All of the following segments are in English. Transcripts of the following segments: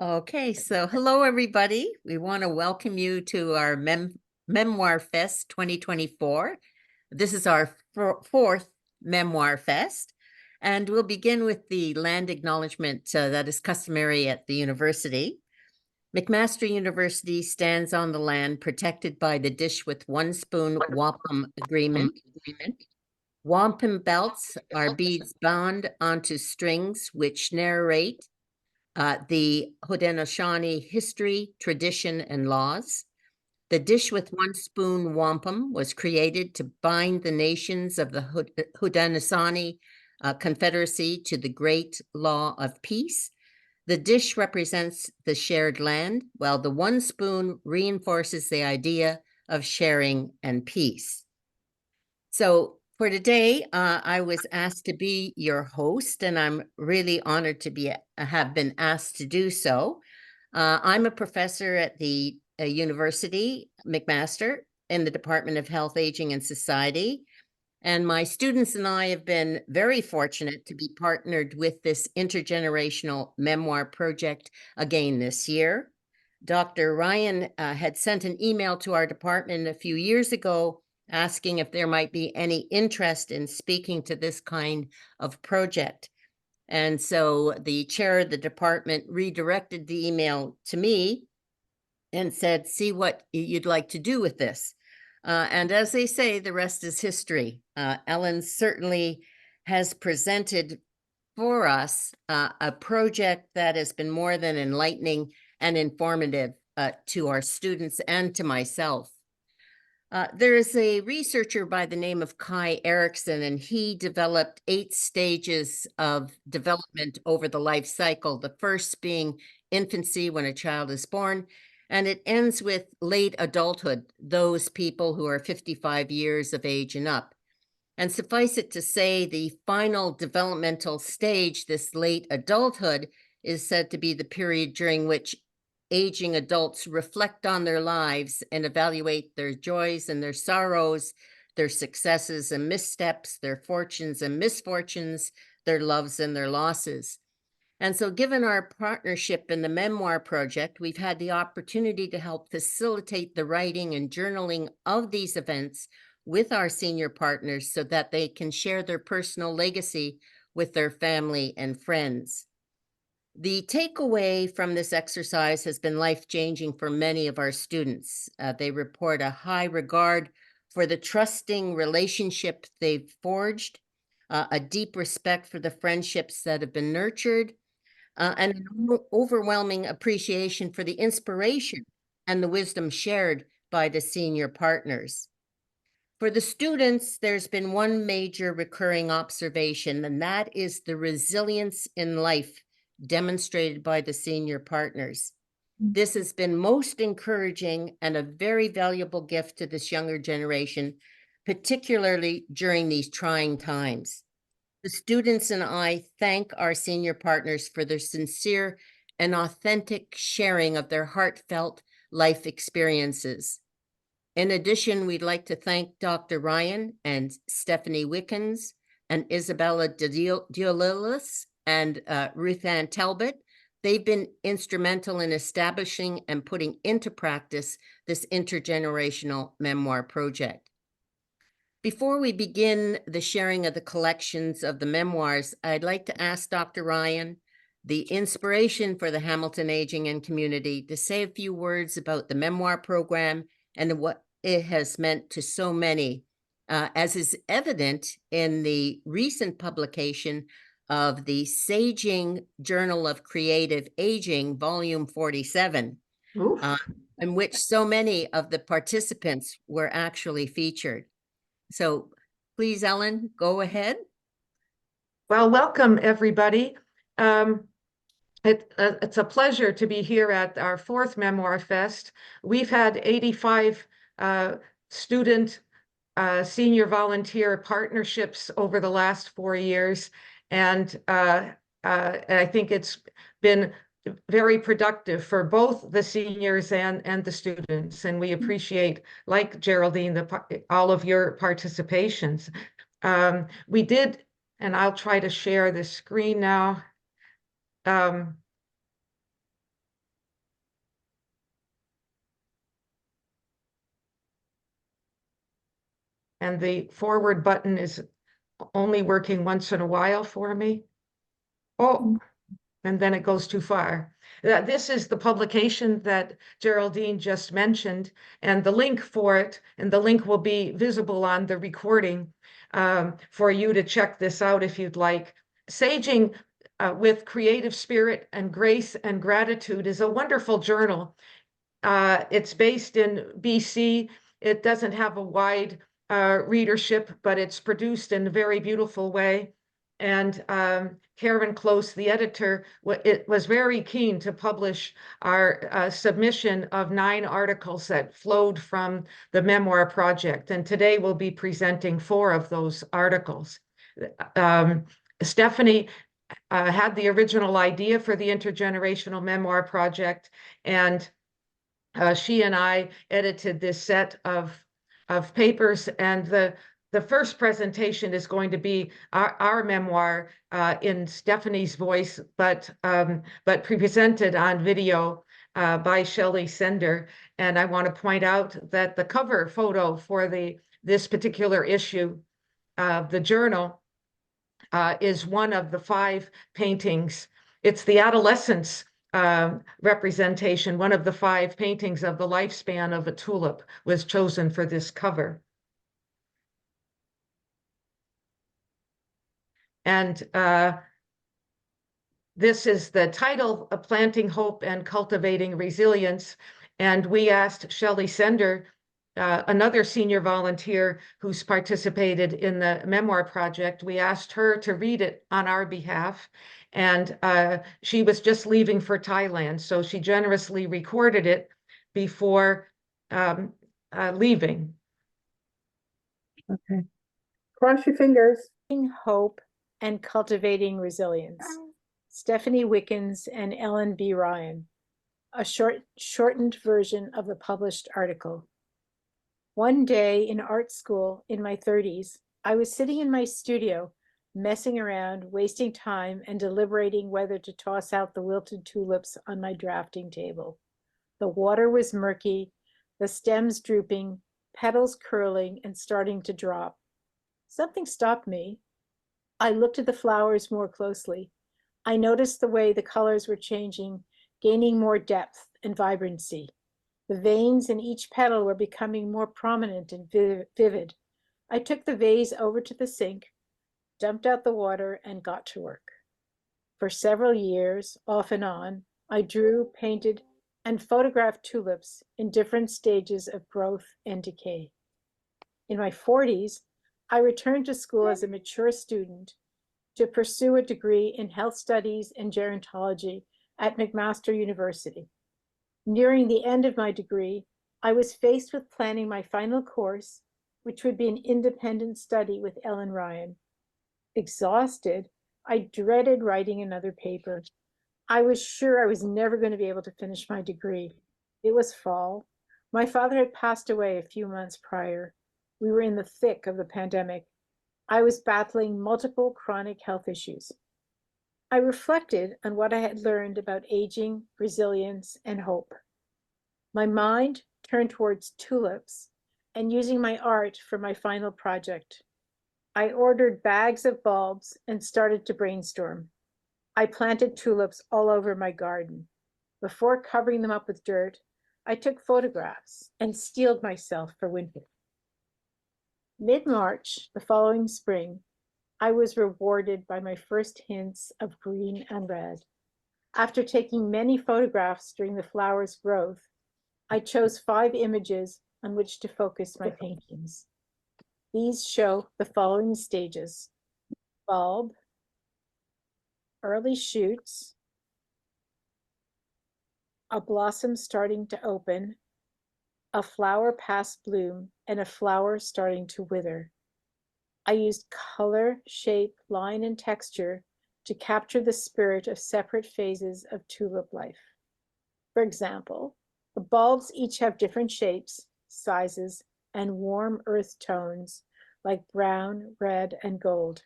Okay, so hello, everybody. We want to welcome you to our Memoir Fest 2024. This is our fourth Memoir Fest, and we'll begin with the land acknowledgement that is customary at the university. McMaster University stands on the land protected by the Dish with One Spoon Wampum Agreement. Wampum belts are beads bound onto strings which narrate the Haudenosaunee history, tradition, and laws. The Dish with One Spoon Wampum was created to bind the nations of the Haudenosaunee Confederacy to the great law of peace. The dish represents the shared land, while the one spoon reinforces the idea of sharing and peace. So for today, I was asked to be your host, and I'm really honored to have been asked to do so. I'm a professor at the University, McMaster, in the Department of Health, Aging, and Society. And my students and I have been very fortunate to be partnered with this Intergenerational Memoir Project again this year. Dr. Ryan had sent an email to our department a few years ago asking if there might be any interest in speaking to this kind of project. And so the chair of the department redirected the email to me and said, see what you'd like to do with this. And as they say, the rest is history. Ellen certainly has presented for us a project that has been more than enlightening and informative to our students and to myself. There is a researcher by the name of Kai Erikson, and he developed 8 stages of development over the life cycle, the first being infancy when a child is born, and it ends with late adulthood, those people who are 55 years of age and up. And suffice it to say, the final developmental stage, this late adulthood, is said to be the period during which aging adults reflect on their lives and evaluate their joys and their sorrows, their successes and missteps, their fortunes and misfortunes, their loves and their losses. And so given our partnership in the Memoir Project, we've had the opportunity to help facilitate the writing and journaling of these events with our senior partners so that they can share their personal legacy with their family and friends. The takeaway from this exercise has been life-changing for many of our students. They report a high regard for the trusting relationship they've forged, a deep respect for the friendships that have been nurtured, and an overwhelming appreciation for the inspiration and the wisdom shared by the senior partners. For the students, there's been one major recurring observation, and that is the resilience in life demonstrated by the senior partners. This has been most encouraging and a very valuable gift to this younger generation, particularly during these trying times. The students and I thank our senior partners for their sincere and authentic sharing of their heartfelt life experiences. In addition, we'd like to thank Dr. Ryan and Stephanie Wickens and Isabella Diolilis and Ruth Ann Talbot. They've been instrumental in establishing and putting into practice this Intergenerational Memoir Project. Before we begin the sharing of the collections of the memoirs, I'd like to ask Dr. Ryan, the inspiration for the Hamilton Aging and Community, to say a few words about the memoir program and what it has meant to so many, as is evident in the recent publication of the Saging Journal of Creative Aging, Volume 47, in which so many of the participants were actually featured. So please, Ellen, go ahead. Well, welcome, everybody. It's a pleasure to be here at our 4th Memoir Fest. We've had 85 student senior volunteer partnerships over the last 4 years, and I think it's been very productive for both the seniors and the students, and we appreciate, like Geraldine, all of your participations. We did, and I'll try to share the screen now. and the forward button is only working once in a while for me. Oh, and then it goes too far. This is the publication that Geraldine just mentioned, and the link for it, and the link will be visible on the recording for you to check this out if you'd like. Saging with Creative Spirit and Grace and Gratitude is a wonderful journal. It's based in BC. It doesn't have a wide readership, but it's produced in a very beautiful way. And Karen Close, the editor, was very keen to publish our submission of 9 articles that flowed from the Memoir Project. And today we'll be presenting 4 of those articles. Stephanie had the original idea for the Intergenerational Memoir Project, and she and I edited this set of papers, and the first presentation is going to be our memoir in Stephanie's voice, but presented on video by Shelley Sender. And I want to point out that the cover photo for this particular issue of the journal is one of the 5 paintings. It's the adolescence representation. One of the 5 paintings of the lifespan of a tulip was chosen for this cover. And this is the title of Planting Hope and Cultivating Resilience. And we asked Shelley Sender, another senior volunteer who's participated in the Memoir Project, we asked her to read it on our behalf. And she was just leaving for Thailand, so she generously recorded it before leaving. Okay. Cross your fingers. Hope and Cultivating Resilience. Stephanie Wickens and Ellen B. Ryan. A shortened version of the published article. One day in art school in my 30s, I was sitting in my studio, messing around, wasting time, and deliberating whether to toss out the wilted tulips on my drafting table. The water was murky, the stems drooping, petals curling and starting to drop. Something stopped me. I looked at the flowers more closely. I noticed the way the colors were changing, gaining more depth and vibrancy. The veins in each petal were becoming more prominent and vivid. I took the vase over to the sink, dumped out the water, and got to work. For several years, off and on, I drew, painted, and photographed tulips in different stages of growth and decay. In my 40s, I returned to school as a mature student to pursue a degree in health studies and gerontology at McMaster University. Nearing the end of my degree, I was faced with planning my final course, which would be an independent study with Ellen Ryan. Exhausted, I dreaded writing another paper. I was sure I was never going to be able to finish my degree. It was fall. My father had passed away a few months prior. We were in the thick of the pandemic. I was battling multiple chronic health issues. I reflected on what I had learned about aging, resilience, and hope. My mind turned towards tulips and using my art for my final project. I ordered bags of bulbs and started to brainstorm. I planted tulips all over my garden. Before covering them up with dirt, I took photographs and steeled myself for winter. Mid-March, the following spring, I was rewarded by my first hints of green and red. After taking many photographs during the flower's growth, I chose 5 images on which to focus my paintings. These show the following stages: bulb, early shoots, a blossom starting to open, a flower past bloom, and a flower starting to wither. I used color, shape, line, and texture to capture the spirit of separate phases of tulip life. For example, the bulbs each have different shapes, sizes, and warm earth tones like brown, red, and gold.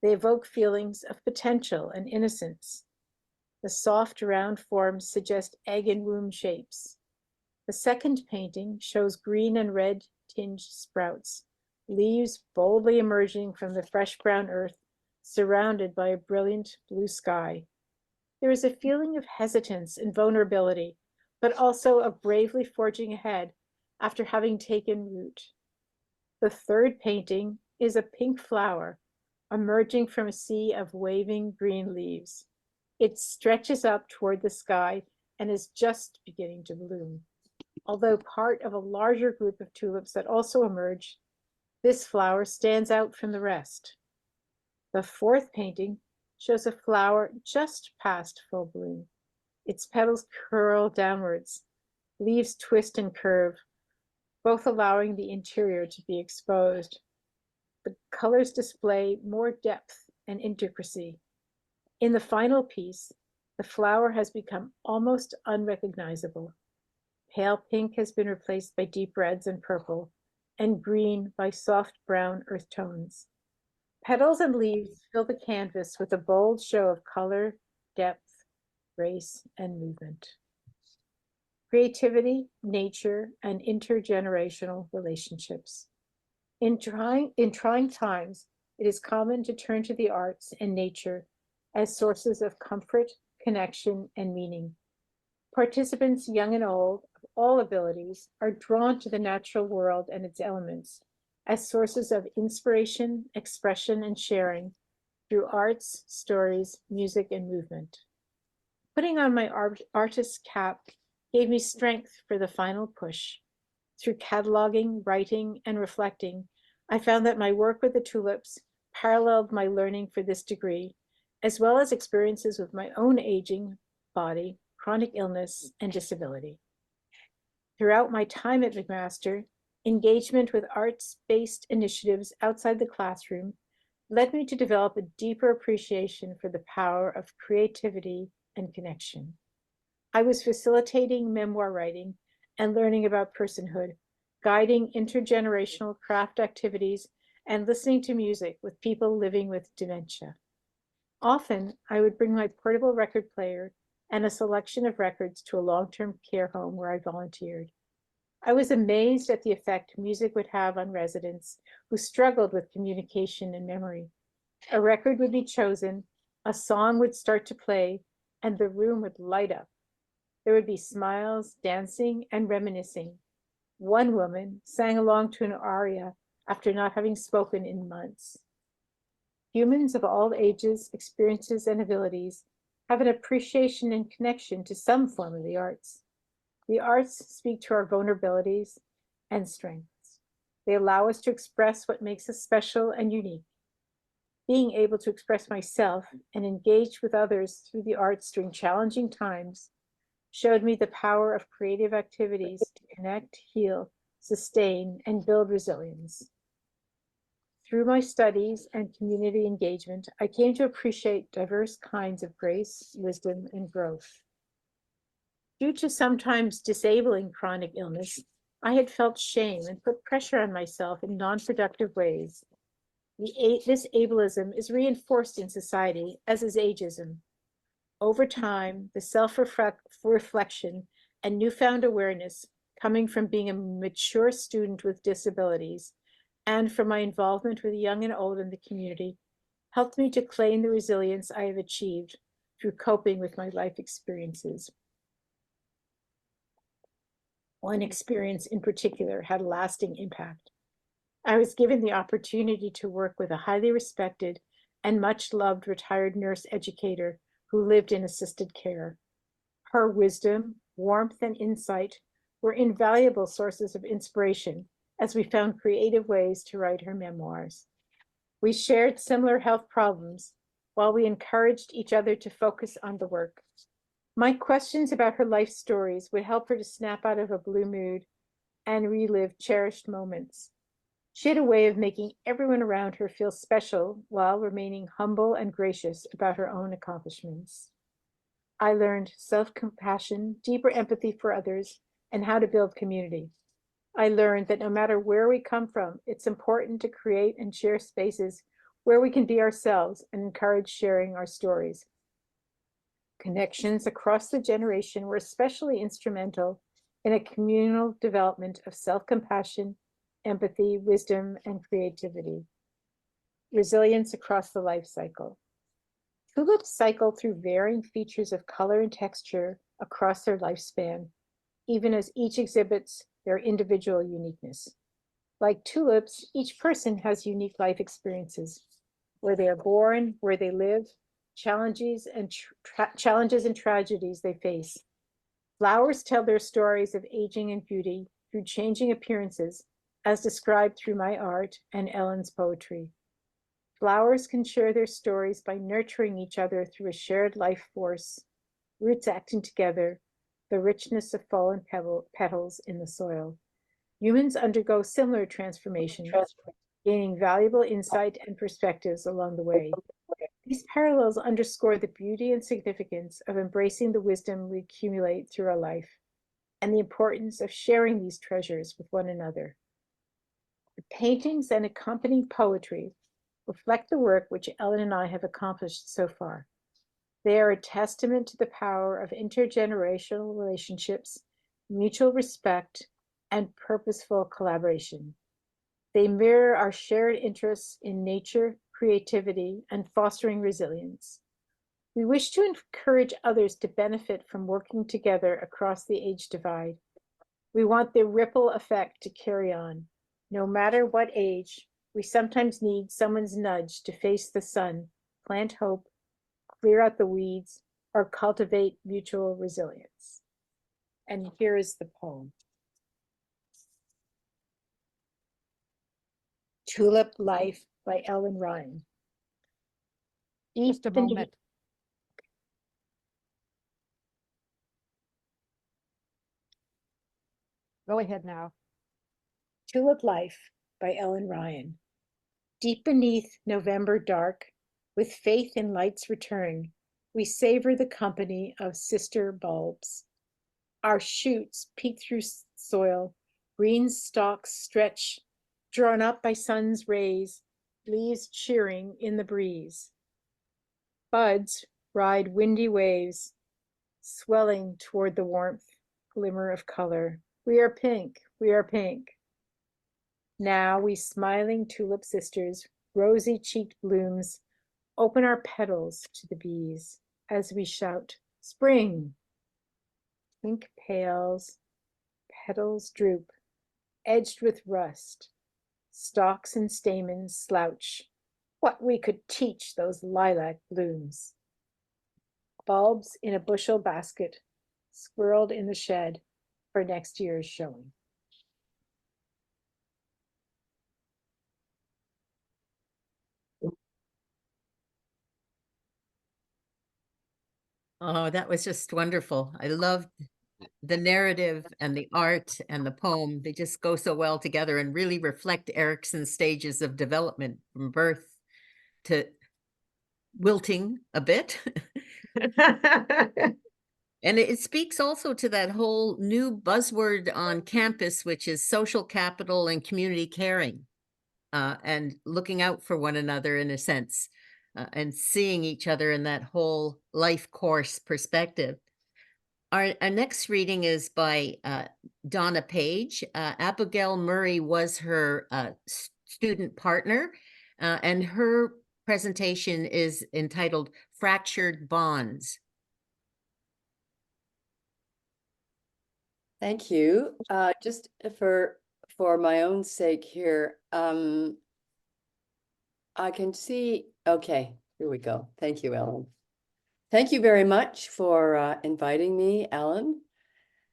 They evoke feelings of potential and innocence. The soft, round forms suggest egg and womb shapes. The second painting shows green and red tinged sprouts, leaves boldly emerging from the fresh brown earth, surrounded by a brilliant blue sky. There is a feeling of hesitance and vulnerability, but also of bravely forging ahead after having taken root. The third painting is a pink flower emerging from a sea of waving green leaves. It stretches up toward the sky and is just beginning to bloom. Although part of a larger group of tulips that also emerge, this flower stands out from the rest. The fourth painting shows a flower just past full bloom. Its petals curl downwards, leaves twist and curve, both allowing the interior to be exposed. The colors display more depth and intricacy. In the final piece, the flower has become almost unrecognizable. Pale pink has been replaced by deep reds and purple, and green by soft brown earth tones. Petals and leaves fill the canvas with a bold show of color, depth, grace, and movement. Creativity, nature, and intergenerational relationships. In trying times, it is common to turn to the arts and nature as sources of comfort, connection, and meaning. Participants, young and old, of all abilities, are drawn to the natural world and its elements as sources of inspiration, expression, and sharing through arts, stories, music, and movement. Putting on my artist's cap gave me strength for the final push. Through cataloging, writing, and reflecting, I found that my work with the tulips paralleled my learning for this degree, as well as experiences with my own aging body, chronic illness, and disability. Throughout my time at McMaster, engagement with arts-based initiatives outside the classroom led me to develop a deeper appreciation for the power of creativity and connection. I was facilitating memoir writing and learning about personhood, guiding intergenerational craft activities, and listening to music with people living with dementia. Often, I would bring my portable record player and a selection of records to a long-term care home where I volunteered. I was amazed at the effect music would have on residents who struggled with communication and memory. A record would be chosen, a song would start to play, and the room would light up. There would be smiles, dancing, and reminiscing. One woman sang along to an aria after not having spoken in months. Humans of all ages, experiences, and abilities have an appreciation and connection to some form of the arts. The arts speak to our vulnerabilities and strengths. They allow us to express what makes us special and unique. Being able to express myself and engage with others through the arts during challenging times showed me the power of creative activities to connect, heal, sustain, and build resilience. Through my studies and community engagement, I came to appreciate diverse kinds of grace, wisdom, and growth. Due to sometimes disabling chronic illness, I had felt shame and put pressure on myself in non-productive ways. This ableism is reinforced in society, as is ageism. Over time, the self-reflection and newfound awareness coming from being a mature student with disabilities and from my involvement with young and old in the community helped me to claim the resilience I have achieved through coping with my life experiences. One experience in particular had a lasting impact. I was given the opportunity to work with a highly respected and much loved retired nurse educator who lived in assisted care. Her wisdom, warmth, and insight were invaluable sources of inspiration as we found creative ways to write her memoirs. We shared similar health problems while we encouraged each other to focus on the work. My questions about her life stories would help her to snap out of a blue mood and relive cherished moments. She had a way of making everyone around her feel special while remaining humble and gracious about her own accomplishments. I learned self-compassion, deeper empathy for others, and how to build community. I learned that no matter where we come from, it's important to create and share spaces where we can be ourselves and encourage sharing our stories. Connections across the generation were especially instrumental in a communal development of self-compassion, empathy, wisdom, and creativity. Resilience across the life cycle. Tulips cycle through varying features of color and texture across their lifespan, even as each exhibits their individual uniqueness. Like tulips, each person has unique life experiences, where they are born, where they live, challenges and tragedies they face. Flowers tell their stories of aging and beauty through changing appearances, as described through my art and Ellen's poetry. Flowers can share their stories by nurturing each other through a shared life force, roots acting together, the richness of fallen petals in the soil. Humans undergo similar transformations, gaining valuable insight and perspectives along the way. These parallels underscore the beauty and significance of embracing the wisdom we accumulate through our life, and the importance of sharing these treasures with one another. The paintings and accompanying poetry reflect the work which Ellen and I have accomplished so far. They are a testament to the power of intergenerational relationships, mutual respect, and purposeful collaboration. They mirror our shared interests in nature, creativity, and fostering resilience. We wish to encourage others to benefit from working together across the age divide. We want the ripple effect to carry on. No matter what age, we sometimes need someone's nudge to face the sun, plant hope, clear out the weeds, or cultivate mutual resilience. And here is the poem. Tulip Life by Ellen Ryan. Just a moment. Go ahead now. Tulip Life by Ellen Ryan. Deep beneath November dark, with faith in light's return, we savor the company of sister bulbs. Our shoots peek through soil, green stalks stretch, drawn up by sun's rays, leaves cheering in the breeze. Buds ride windy waves, swelling toward the warmth, glimmer of color. We are pink, we are pink. Now we smiling tulip sisters, rosy-cheeked blooms, open our petals to the bees as we shout, spring! Pink pales, petals droop, edged with rust, stalks and stamens slouch. What we could teach those lilac blooms. Bulbs in a bushel basket, squirreled in the shed for next year's showing. Oh, that was just wonderful. I loved the narrative and the art and the poem. They just go so well together and really reflect Erickson's stages of development from birth to wilting a bit. And it speaks also to that whole new buzzword on campus, which is social capital and community caring, and looking out for one another in a sense, and seeing each other in that whole life course perspective. Our next reading is by Donna Page. Abigail Murray was her student partner, and her presentation is entitled Fractured Bonds. Thank you. Just for my own sake here, I can see, okay, here we go. Thank you, Ellen. Thank you very much for inviting me, Ellen.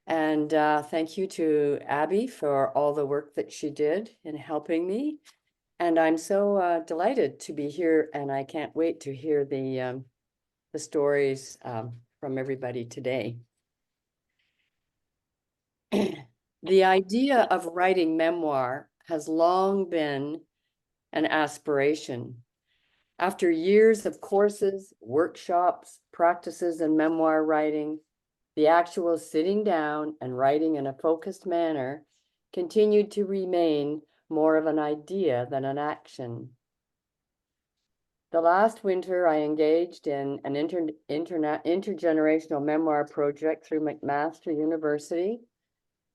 And thank you to Abby for all the work that she did in helping me. And I'm so delighted to be here, and I can't wait to hear the stories from everybody today. The idea of writing memoir has long been an aspiration. After years of courses, workshops, practices in memoir writing, the actual sitting down and writing in a focused manner continued to remain more of an idea than an action. The last winter, I engaged in an intergenerational memoir project through McMaster University,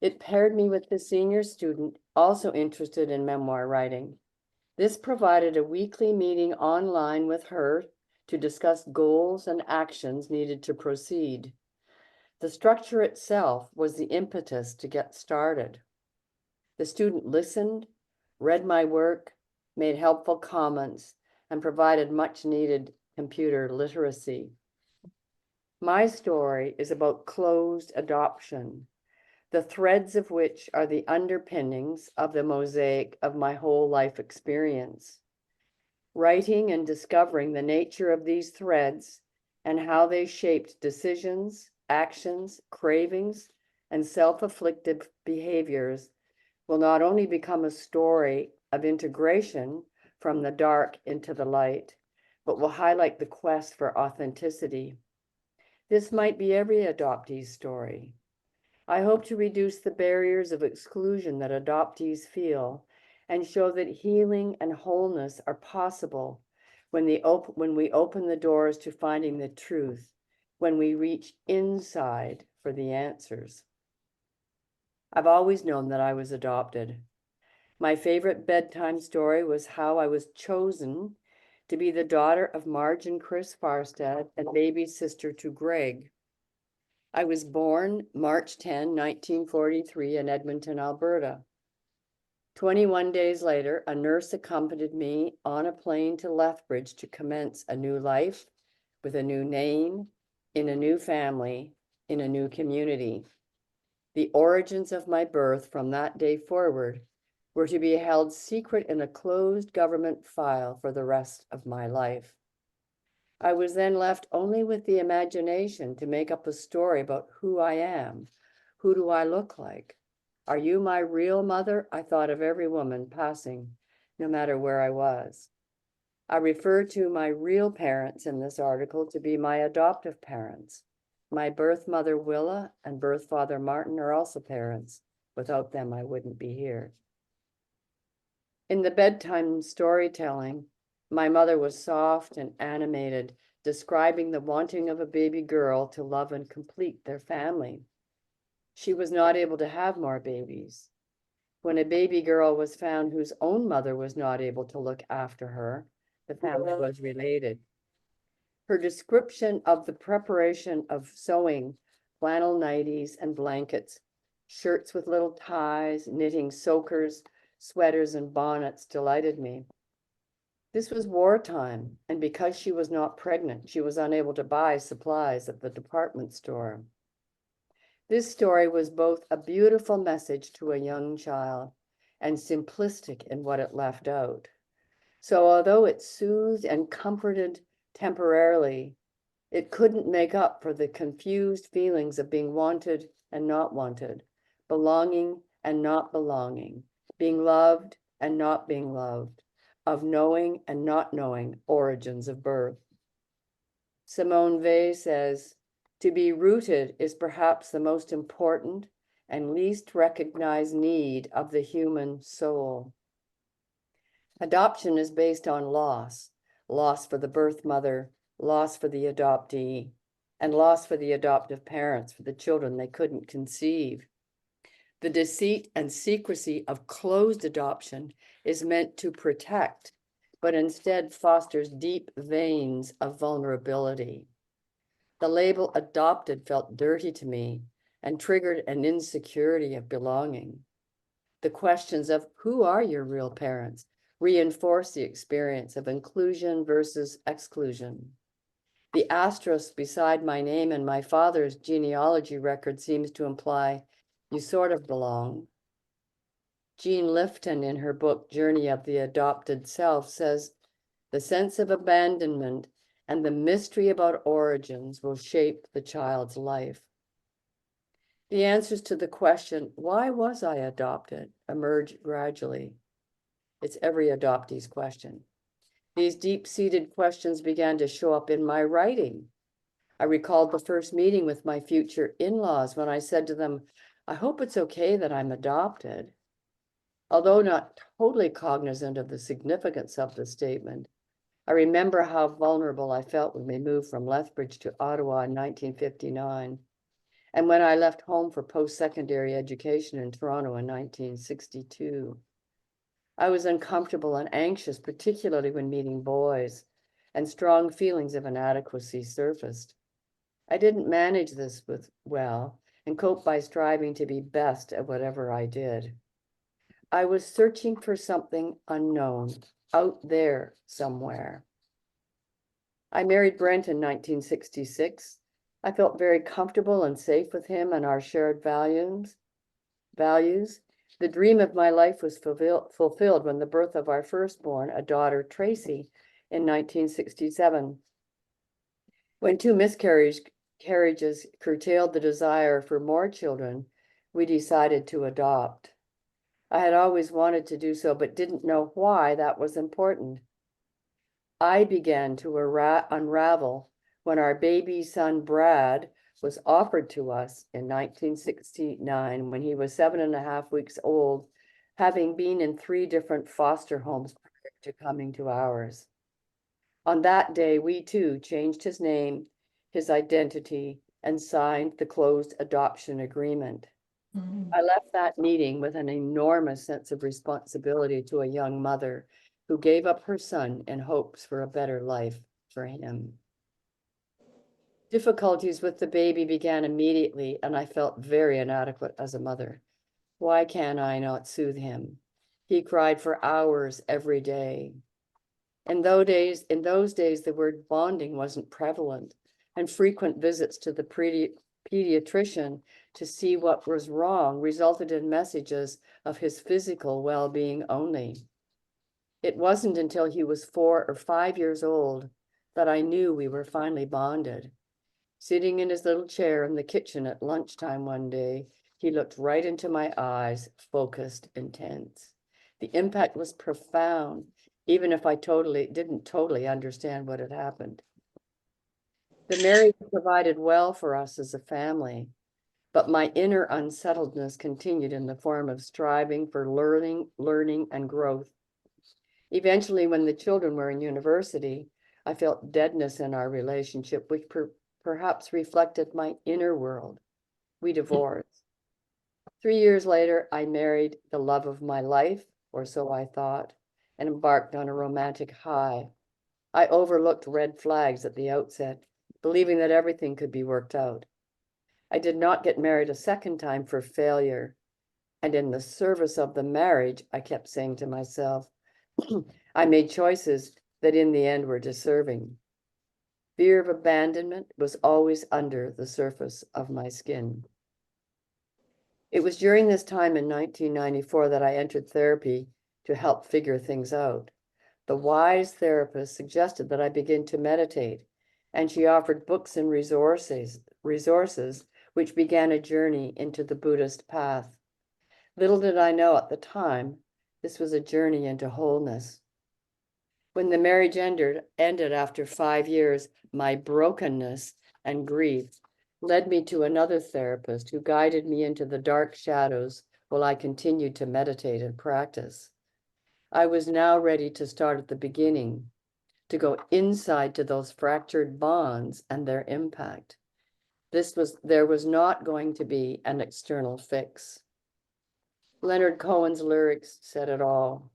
It paired me with the senior student also interested in memoir writing. This provided a weekly meeting online with her to discuss goals and actions needed to proceed. The structure itself was the impetus to get started. The student listened, read my work, made helpful comments, and provided much needed computer literacy. My story is about closed adoption, the threads of which are the underpinnings of the mosaic of my whole life experience. Writing and discovering the nature of these threads and how they shaped decisions, actions, cravings, and self-afflicted behaviors will not only become a story of integration from the dark into the light, but will highlight the quest for authenticity. This might be every adoptee's story. I hope to reduce the barriers of exclusion that adoptees feel and show that healing and wholeness are possible when we open the doors to finding the truth, when we reach inside for the answers. I've always known that I was adopted. My favorite bedtime story was how I was chosen to be the daughter of Marge and Chris Farstad and baby sister to Greg. I was born March 10, 1943 in Edmonton, Alberta. 21 days later, a nurse accompanied me on a plane to Lethbridge to commence a new life with a new name, in a new family, in a new community. The origins of my birth from that day forward were to be held secret in a closed government file for the rest of my life. I was then left only with the imagination to make up a story about who I am. Who do I look like? Are you my real mother? I thought of every woman passing, no matter where I was. I refer to my real parents in this article to be my adoptive parents. My birth mother, Willa, and birth father, Martin, are also parents. Without them, I wouldn't be here. In the bedtime storytelling, my mother was soft and animated, describing the wanting of a baby girl to love and complete their family. She was not able to have more babies. When a baby girl was found whose own mother was not able to look after her, the family was related. Her description of the preparation of sewing flannel nighties and blankets, shirts with little ties, knitting soakers, sweaters, and bonnets delighted me. This was wartime, and because she was not pregnant, she was unable to buy supplies at the department store. This story was both a beautiful message to a young child and simplistic in what it left out. So although it soothed and comforted temporarily, it couldn't make up for the confused feelings of being wanted and not wanted, belonging and not belonging, being loved and not being loved, of knowing and not knowing origins of birth. Simone Weil says, to be rooted is perhaps the most important and least recognized need of the human soul. Adoption is based on loss, loss for the birth mother, loss for the adoptee, and loss for the adoptive parents, for the children they couldn't conceive. The deceit and secrecy of closed adoption is meant to protect, but instead fosters deep veins of vulnerability. The label adopted felt dirty to me and triggered an insecurity of belonging. The questions of who are your real parents reinforce the experience of inclusion versus exclusion. The asterisk beside my name and my father's genealogy record seems to imply you sort of belong. Jean Lifton, in her book Journey of the Adopted Self, says the sense of abandonment and the mystery about origins will shape the child's life. The answers to the question, why was I adopted, emerge gradually. It's every adoptee's question. These deep-seated questions began to show up in my writing. I recalled the first meeting with my future in-laws when I said to them, I hope it's okay that I'm adopted. Although not totally cognizant of the significance of the statement, I remember how vulnerable I felt when we moved from Lethbridge to Ottawa in 1959. and when I left home for post-secondary education in Toronto in 1962. I was uncomfortable and anxious, particularly when meeting boys, and strong feelings of inadequacy surfaced. I didn't manage this well and cope by striving to be best at whatever I did. I was searching for something unknown, out there somewhere. I married Brent in 1966. I felt very comfortable and safe with him and our shared values. The dream of my life was fulfilled when the birth of our firstborn, a daughter, Tracy, in 1967. When 2 miscarriages curtailed the desire for more children, we decided to adopt. I had always wanted to do so, but didn't know why that was important. I began to unravel when our baby son, Brad, was offered to us in 1969 when he was 7.5 weeks old, having been in 3 different foster homes prior to coming to ours. On that day, we too changed his name, his identity, and signed the closed adoption agreement. I left that meeting with an enormous sense of responsibility to a young mother who gave up her son in hopes for a better life for him. Difficulties with the baby began immediately, and I felt very inadequate as a mother. Why can I not soothe him? He cried for hours every day. In those days, the word bonding wasn't prevalent, and frequent visits to the pediatrician to see what was wrong resulted in messages of his physical well-being only. It wasn't until he was 4 or 5 years old that I knew we were finally bonded. Sitting in his little chair in the kitchen at lunchtime one day, he looked right into my eyes, focused, intense. The impact was profound, even if I didn't totally understand what had happened. The marriage provided well for us as a family, but my inner unsettledness continued in the form of striving for learning and growth. Eventually, when the children were in university, I felt deadness in our relationship, which perhaps reflected my inner world. We divorced. 3 years later, I married the love of my life, or so I thought, and embarked on a romantic high. I overlooked red flags at the outset, believing that everything could be worked out. I did not get married a second time for failure. And in the service of the marriage, I kept saying to myself, I made choices that in the end were deserving. Fear of abandonment was always under the surface of my skin. It was during this time in 1994 that I entered therapy to help figure things out. The wise therapist suggested that I begin to meditate, and she offered books and resources which began a journey into the Buddhist path. Little did I know at the time, this was a journey into wholeness. When the marriage ended after 5 years, my brokenness and grief led me to another therapist who guided me into the dark shadows while I continued to meditate and practice. I was now ready to start at the beginning, to go inside to those fractured bonds and their impact. There was not going to be an external fix. Leonard Cohen's lyrics said it all.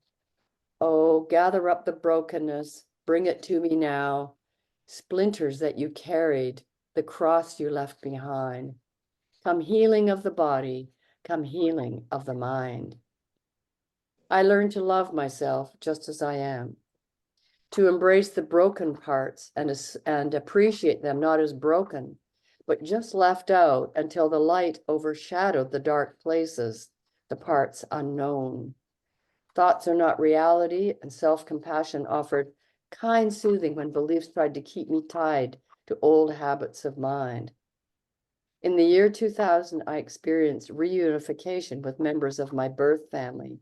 Oh, gather up the brokenness, bring it to me now. Splinters that you carried, the cross you left behind. Come healing of the body, come healing of the mind. I learned to love myself just as I am, to embrace the broken parts and appreciate them not as broken, but just left out until the light overshadowed the dark places, the parts unknown. Thoughts are not reality, and self-compassion offered kind soothing when beliefs tried to keep me tied to old habits of mind. In the year 2000, I experienced reunification with members of my birth family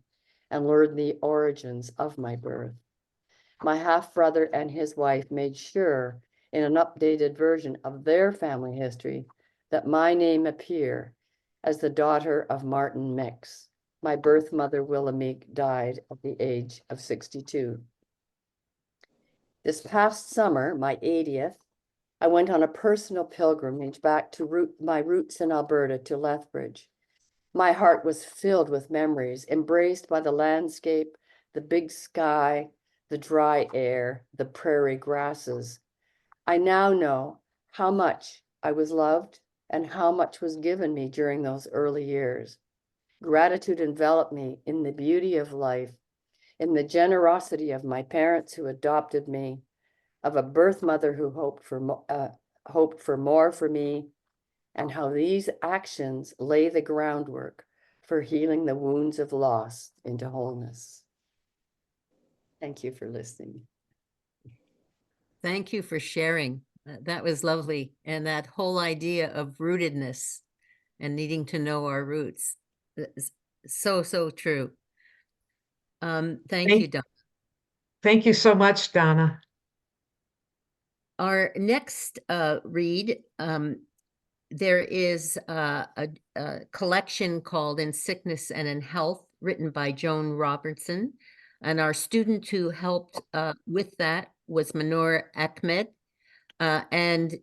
and learned the origins of my birth. My half-brother and his wife made sure in an updated version of their family history that my name appear as the daughter of Martin Mix. My birth mother, Willa Meek, died at the age of 62. This past summer, my 80th, I went on a personal pilgrimage back to my roots in Alberta to Lethbridge. My heart was filled with memories, embraced by the landscape, the big sky, the dry air, the prairie grasses. I now know how much I was loved and how much was given me during those early years. Gratitude enveloped me in the beauty of life, in the generosity of my parents who adopted me, of a birth mother who hoped for more for me, and how these actions lay the groundwork for healing the wounds of loss into wholeness. Thank you for listening. Thank you for sharing. That was lovely. And that whole idea of rootedness and needing to know our roots is so, so true. Thank you, Don. Thank you so much, Donna. Our next read, there is a collection called In Sickness and in Health, written by Joan Robertson. And our student who helped with that was Manur Ahmed. And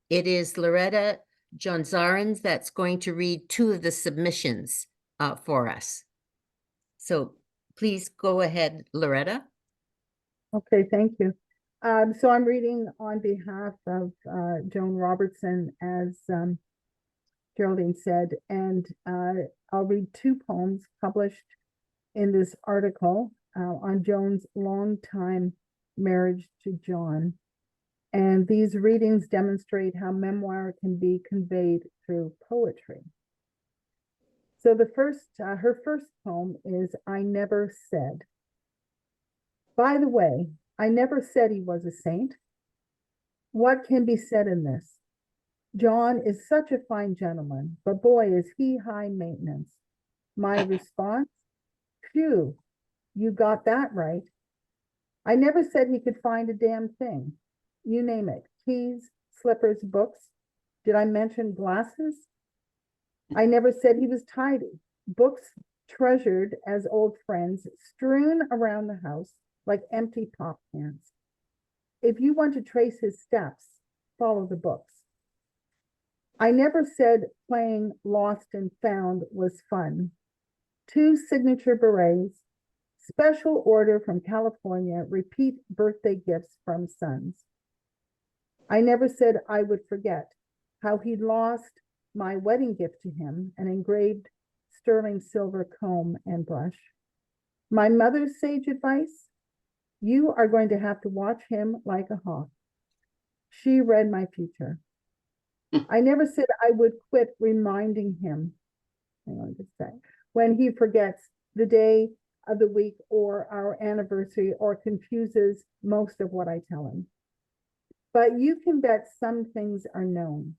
it is Loretta Jonzarens that's going to read two of the submissions for us. So please go ahead, Loretta. Okay, thank you. So I'm reading on behalf of Joan Robertson, as Geraldine said, and I'll read two poems published in this article on Joan's longtime marriage to John. And these readings demonstrate how memoir can be conveyed through poetry. So the first, her first poem is I Never Said. By the way, I never said he was a saint. What can be said in this? John is such a fine gentleman, but boy, is he high maintenance. My response, phew, you got that right. I never said he could find a damn thing. You name it, keys, slippers, books. Did I mention glasses? I never said he was tidy. Books treasured as old friends, strewn around the house like empty pop cans. If you want to trace his steps, follow the books. I never said playing Lost and Found was fun. 2 signature berets, special order from California, repeat birthday gifts from sons. I never said I would forget how he'd lost my wedding gift to him, an engraved sterling silver comb and brush. My mother's sage advice, you are going to have to watch him like a hawk. She read my future. I never said I would quit reminding him, hang on just a sec, when he forgets the day of the week or our anniversary or confuses most of what I tell him. But you can bet some things are known.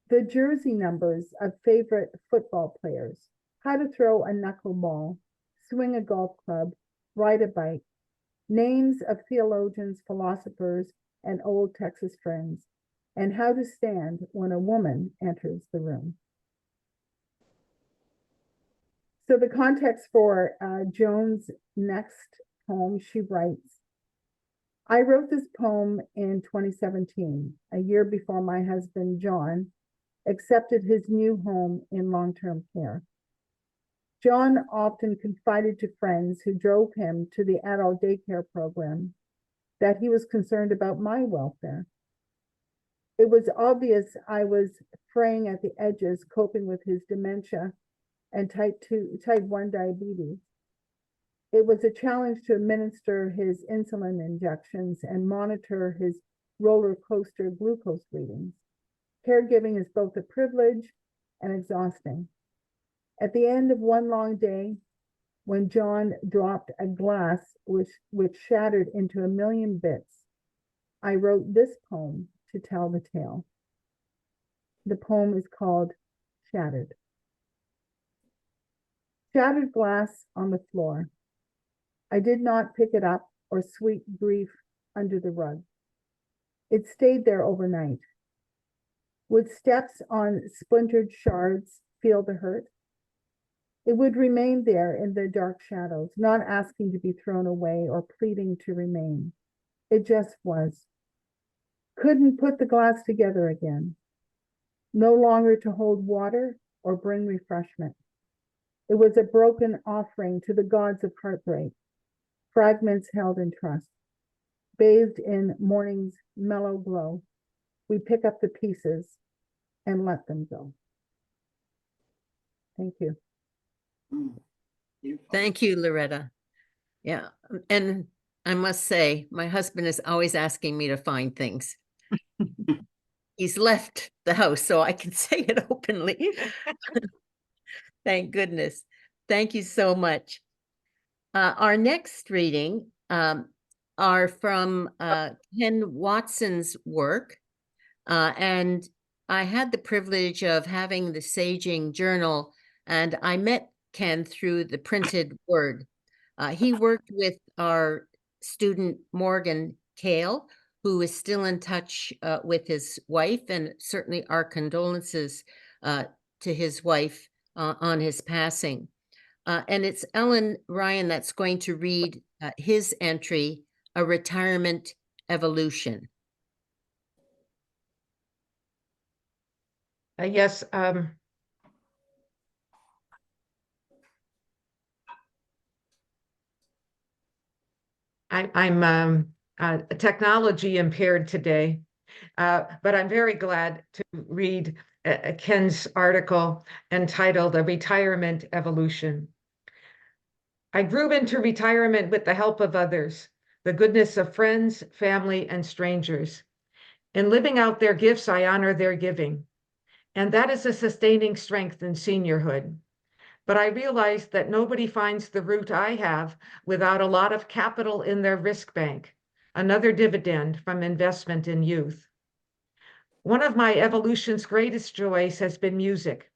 The jersey numbers of favorite football players, how to throw a knuckleball, swing a golf club, ride a bike, names of theologians, philosophers, and old Texas friends, and how to stand when a woman enters the room. So the context for Joan's next poem, she writes, I wrote this poem in 2017, a year before my husband, John, accepted his new home in long-term care. John often confided to friends who drove him to the adult daycare program that he was concerned about my welfare. It was obvious I was fraying at the edges, coping with his dementia and type 1 diabetes. It was a challenge to administer his insulin injections and monitor his roller coaster glucose readings. Caregiving is both a privilege and exhausting. At the end of one long day, when John dropped a glass which shattered into a million bits, I wrote this poem to tell the tale. The poem is called Shattered. Shattered glass on the floor. I did not pick it up or sweep grief under the rug. It stayed there overnight. Would steps on splintered shards feel the hurt? It would remain there in the dark shadows, not asking to be thrown away or pleading to remain. It just was. couldn't put the glass together again, no longer to hold water or bring refreshment. It was a broken offering to the gods of heartbreak, fragments held in trust. Bathed in morning's mellow glow, we pick up the pieces and let them go. Thank you. Thank you, Loretta. Yeah, and I must say, my husband is always asking me to find things. He's left the house, so I can say it openly. Thank goodness. Thank you so much. Our next reading are from Ken Watson's work. And I had the privilege of having the Saging Journal, and I met Ken through the printed word. He worked with our student Morgan Kale, who is still in touch with his wife, and certainly our condolences to his wife on his passing. And it's Ellen Ryan that's going to read his entry, A Retirement Evolution. Yes, I'm technology impaired today, but I'm very glad to read Ken's article entitled A Retirement Evolution. I grew into retirement with the help of others, the goodness of friends, family, and strangers. In living out their gifts, I honor their giving. And that is a sustaining strength in seniorhood. But I realized that nobody finds the route I have without a lot of capital in their risk bank, another dividend from investment in youth. One of my evolution's greatest joys has been music.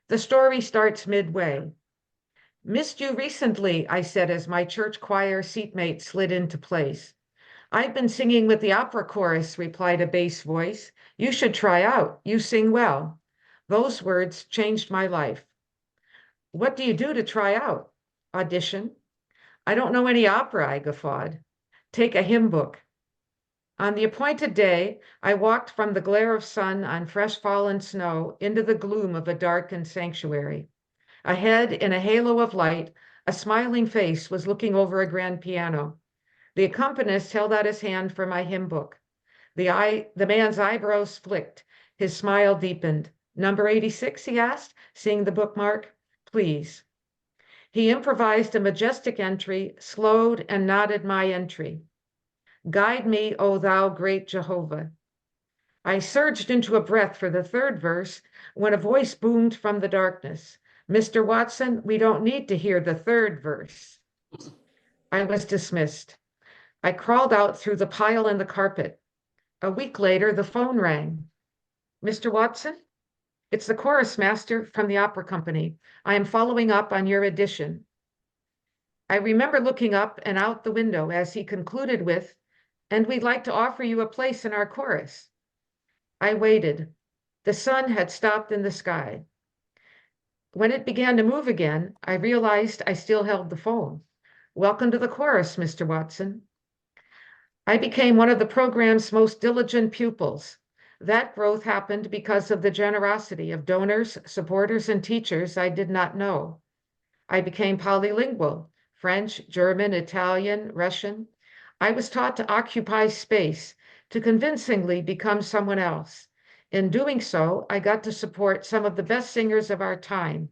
The story starts midway. Missed you recently, I said as my church choir seatmate slid into place. I've been singing with the opera chorus, replied a bass voice. You should try out. You sing well. Those words changed my life. What do you do to try out? Audition. I don't know any opera, I guffawed. Take a hymn book. On the appointed day, I walked from the glare of sun on fresh fallen snow into the gloom of a darkened sanctuary. Ahead, in a halo of light, a smiling face was looking over a grand piano. The accompanist held out his hand for my hymn book. The man's eyebrows flicked. His smile deepened. Number 86, he asked, seeing the bookmark. Please. He improvised a majestic entry, slowed and nodded my entry. Guide me, O thou great Jehovah. I surged into a breath for the third verse when a voice boomed from the darkness. Mr. Watson, we don't need to hear the third verse. I was dismissed. I crawled out through the pile in the carpet. A week later, the phone rang. Mr. Watson? It's the chorus master from the opera company. I am following up on your edition. I remember looking up and out the window as he concluded with, and we'd like to offer you a place in our chorus. I waited. The sun had stopped in the sky. When it began to move again, I realized I still held the phone. Welcome to the chorus, Mr. Watson. I became one of the program's most diligent pupils. That growth happened because of the generosity of donors, supporters, and teachers I did not know. I became polylingual, French, German, Italian, Russian. I was taught to occupy space, to convincingly become someone else. In doing so, I got to support some of the best singers of our time,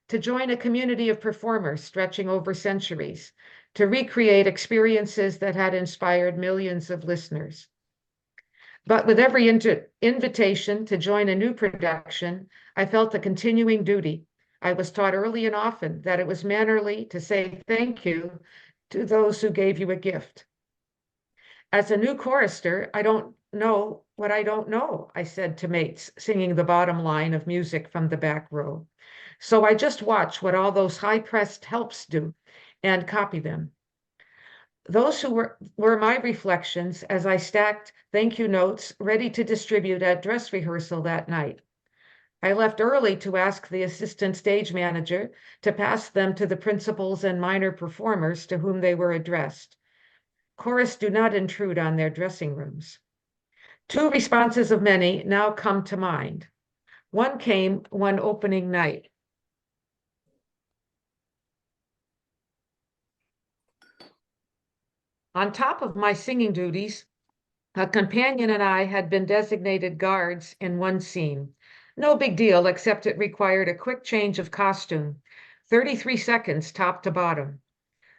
to join a community of performers stretching over centuries, to recreate experiences that had inspired millions of listeners. But with every invitation to join a new production, I felt a continuing duty. I was taught early and often that it was mannerly to say thank you to those who gave you a gift. As a new chorister, I don't know what I don't know, I said to mates singing the bottom line of music from the back row. So I just watch what all those high-pressed helps do and copy them. Those who were my reflections as I stacked thank you notes ready to distribute at dress rehearsal that night. I left early to ask the assistant stage manager to pass them to the principals and minor performers to whom they were addressed. Chorus do not intrude on their dressing rooms. Two responses of many now come to mind. One came one opening night. On top of my singing duties, a companion and I had been designated guards in one scene. No big deal, except it required a quick change of costume, 33 seconds top to bottom.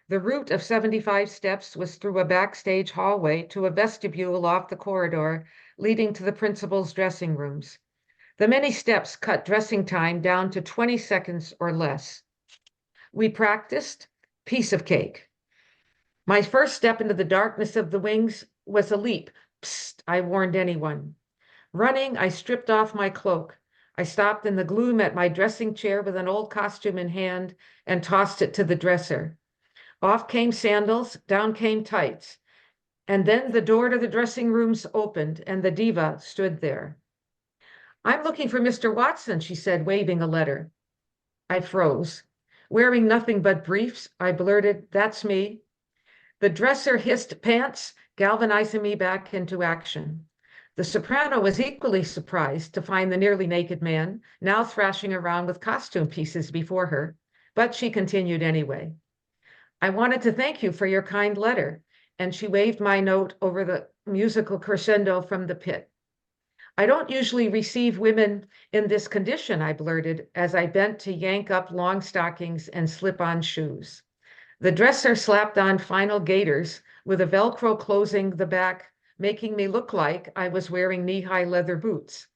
The route of 75 steps was through a backstage hallway to a vestibule off the corridor leading to the principal's dressing rooms. The many steps cut dressing time down to 20 seconds or less. We practiced, piece of cake. My first step into the darkness of the wings was a leap. Psst, I warned anyone. Running, I stripped off my cloak. I stopped in the gloom at my dressing chair with an old costume in hand and tossed it to the dresser. Off came sandals, down came tights. And then the door to the dressing rooms opened and the diva stood there. "I'm looking for Mr. Watson," she said, waving a letter. I froze. Wearing nothing but briefs, I blurted, "That's me." The dresser hissed pants, galvanizing me back into action. The soprano was equally surprised to find the nearly naked man now thrashing around with costume pieces before her, but she continued anyway. "I wanted to thank you for your kind letter," and she waved my note over the musical crescendo from the pit. "I don't usually receive women in this condition," I blurted as I bent to yank up long stockings and slip-on shoes. The dresser slapped on final gaiters with a Velcro closing the back, making me look like I was wearing knee-high leather boots.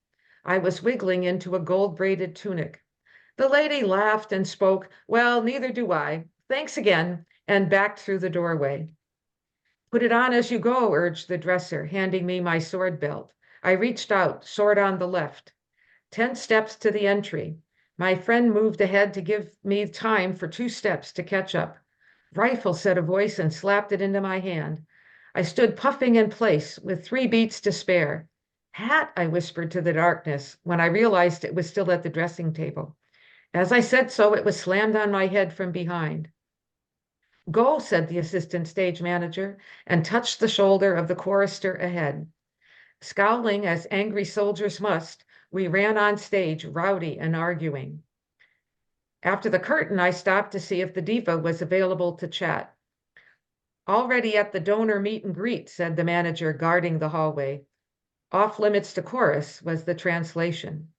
I was wiggling into a gold-braided tunic. The lady laughed and spoke, "Well, neither do I. Thanks again," and backed through the doorway. "Put it on as you go," urged the dresser, handing me my sword belt. I reached out, sword on the left. 10 steps to the entry. My friend moved ahead to give me time for 2 steps to catch up. "Rifle," said a voice and slapped it into my hand. I stood puffing in place with 3 beats to spare. "Hat," I whispered to the darkness when I realized it was still at the dressing table. As I said so, it was slammed on my head from behind. "Go," said the assistant stage manager, and touched the shoulder of the chorister ahead. Scowling as angry soldiers must, we ran on stage, rowdy and arguing. After the curtain, I stopped to see if the diva was available to chat. "Already at the donor meet and greet," said the manager guarding the hallway. "Off limits to chorus," was the translation.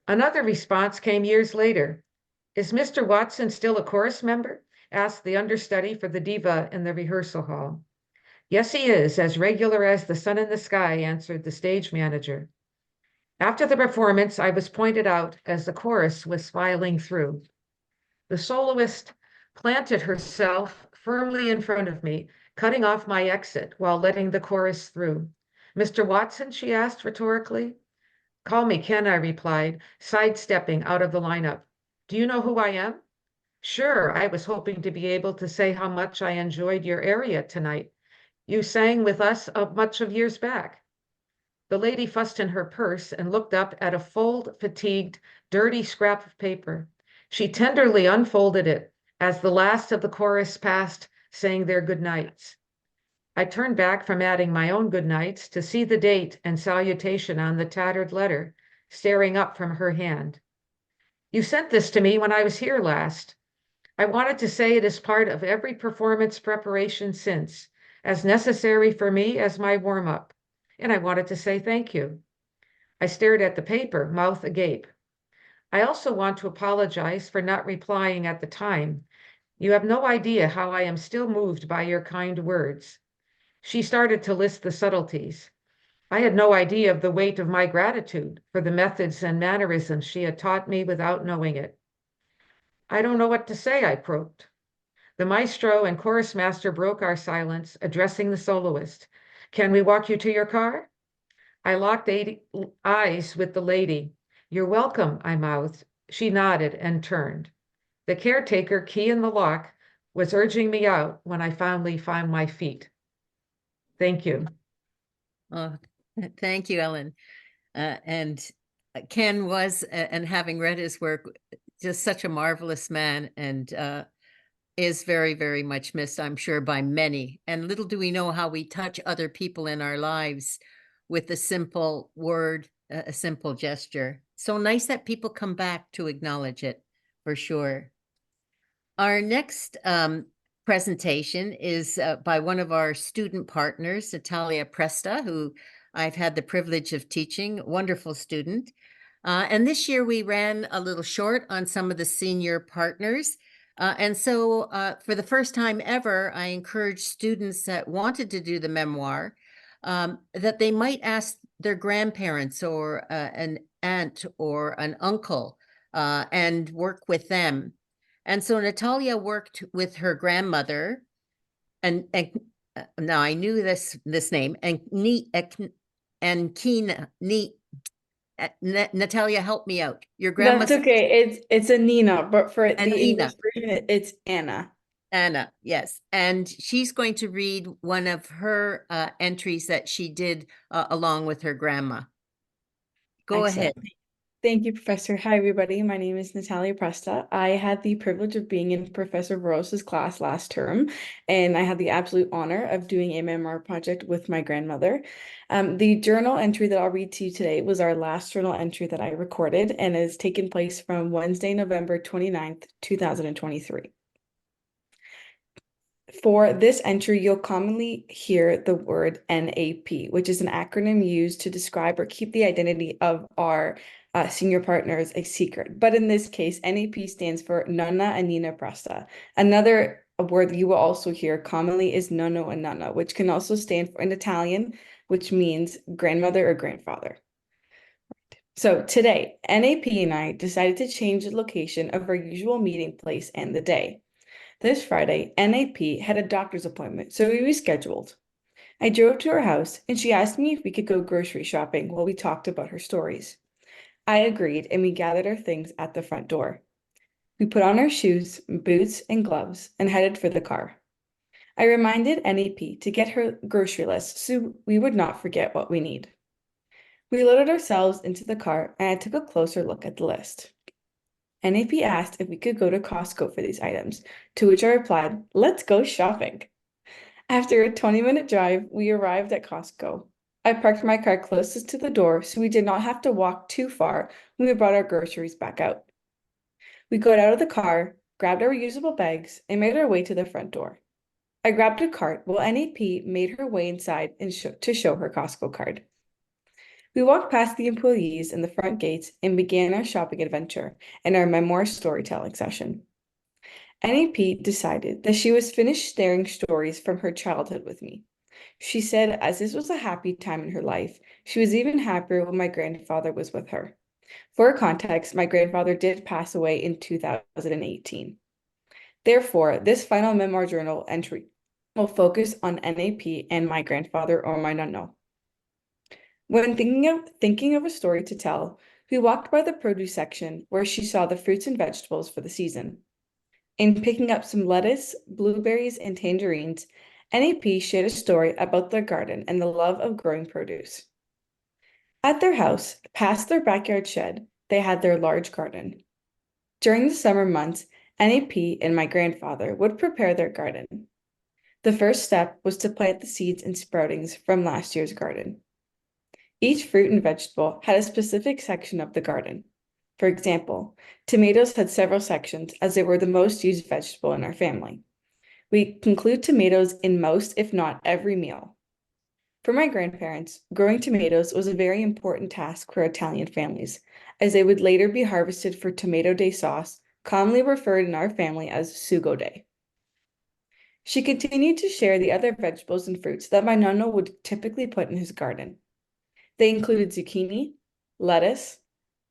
Another response came years later. "Is Mr. Watson still a chorus member?" asked the understudy for the diva in the rehearsal hall. "Yes, he is, as regular as the sun in the sky," answered the stage manager. After the performance, I was pointed out as the chorus was filing through. The soloist planted herself firmly in front of me, cutting off my exit while letting the chorus through. "Mr. Watson?" she asked rhetorically. "Call me Ken," I replied, sidestepping out of the lineup. "Do you know who I am?" "Sure, I was hoping to be able to say how much I enjoyed your area tonight. You sang with us much of years back." The lady fussed in her purse and looked up at a fatigued, dirty scrap of paper. She tenderly unfolded it as the last of the chorus passed, saying their good nights. I turned back from adding my own good nights to see the date and salutation on the tattered letter, staring up from her hand. "You sent this to me when I was here last. I wanted to say it is part of every performance preparation since, as necessary for me as my warm-up. And I wanted to say thank you." I stared at the paper, mouth agape. "I also want to apologize for not replying at the time. You have no idea how I am still moved by your kind words." She started to list the subtleties. I had no idea of the weight of my gratitude for the methods and mannerisms she had taught me without knowing it. "I don't know what to say," I croaked. The maestro and chorus master broke our silence, addressing the soloist. "Can we walk you to your car?" I locked eyes with the lady. "You're welcome," I mouthed. She nodded and turned. The caretaker, key in the lock, was urging me out when I finally found my feet. Thank you. Oh, thank you, Ellen. And Ken was, and having read his work, just such a marvelous man, and is very, very much missed, I'm sure, by many. And little do we know how we touch other people in our lives with a simple word, a simple gesture. So nice that people come back to acknowledge it, for sure. Our next presentation is by one of our student partners, Natalia Presta, who I've had the privilege of teaching, wonderful student. And this year we ran a little short on some of the senior partners. And so for the first time ever, I encouraged students that wanted to do the memoir that they might ask their grandparents or an aunt or an uncle and work with them. And so Natalia worked with her grandmother, and now I knew this name, and Natalia, help me out. Your grandma's That's okay. It's a Nina, but for the Nina. English version, it's Anna. Anna, yes. And she's going to read one of her entries that she did along with her grandma. Go Excellent. ahead. Thank you, Professor. Hi, everybody. My name is Natalia Presta. I had the privilege of being in Professor Voros's class last term, and I had the absolute honor of doing a memoir project with my grandmother. The journal entry that I'll read to you today was our last journal entry that I recorded and has taken place from Wednesday, November 29th, 2023. For this entry, you'll commonly hear the word NAP, which is an acronym used to describe or keep the identity of our senior partners a secret. But in this case, NAP stands for Nonna and Nina Presta. Another word you will also hear commonly is Nonno and Nonna, which can also stand for in Italian, which means grandmother or grandfather. So today, NAP and I decided to change the location of our usual meeting place and the day. This Friday, NAP had a doctor's appointment, so we rescheduled. I drove to her house, and she asked me if we could go grocery shopping while we talked about her stories. I agreed, and we gathered our things at the front door. We put on our shoes, boots, and gloves and headed for the car. I reminded NAP to get her grocery list so we would not forget what we need. We loaded ourselves into the car, and I took a closer look at the list. NAP asked if we could go to Costco for these items, to which I replied, "Let's go shopping." After a 20-minute drive, we arrived at Costco. I parked my car closest to the door so we did not have to walk too far when we brought our groceries back out. We got out of the car, grabbed our reusable bags, and made our way to the front door. I grabbed a cart while NAP made her way inside and to show her Costco card. We walked past the employees in the front gates and began our shopping adventure and our memoir storytelling session. NAP decided that she was finished sharing stories from her childhood with me. She said as this was a happy time in her life, she was even happier when my grandfather was with her. For context, my grandfather did pass away in 2018. Therefore, this final memoir journal entry will focus on NAP and my grandfather or my nonno. When thinking of a story to tell, we walked by the produce section where she saw the fruits and vegetables for the season. In picking up some lettuce, blueberries, and tangerines, NAP shared a story about their garden and the love of growing produce. At their house, past their backyard shed, they had their large garden. During the summer months, NAP and my grandfather would prepare their garden. The first step was to plant the seeds and sproutings from last year's garden. Each fruit and vegetable had a specific section of the garden. For example, tomatoes had several sections as they were the most used vegetable in our family. We include tomatoes in most, if not every meal. For my grandparents, growing tomatoes was a very important task for Italian families, as they would later be harvested for tomato day sauce, commonly referred in our family as sugo day. She continued to share the other vegetables and fruits that my nonno would typically put in his garden. They included zucchini, lettuce,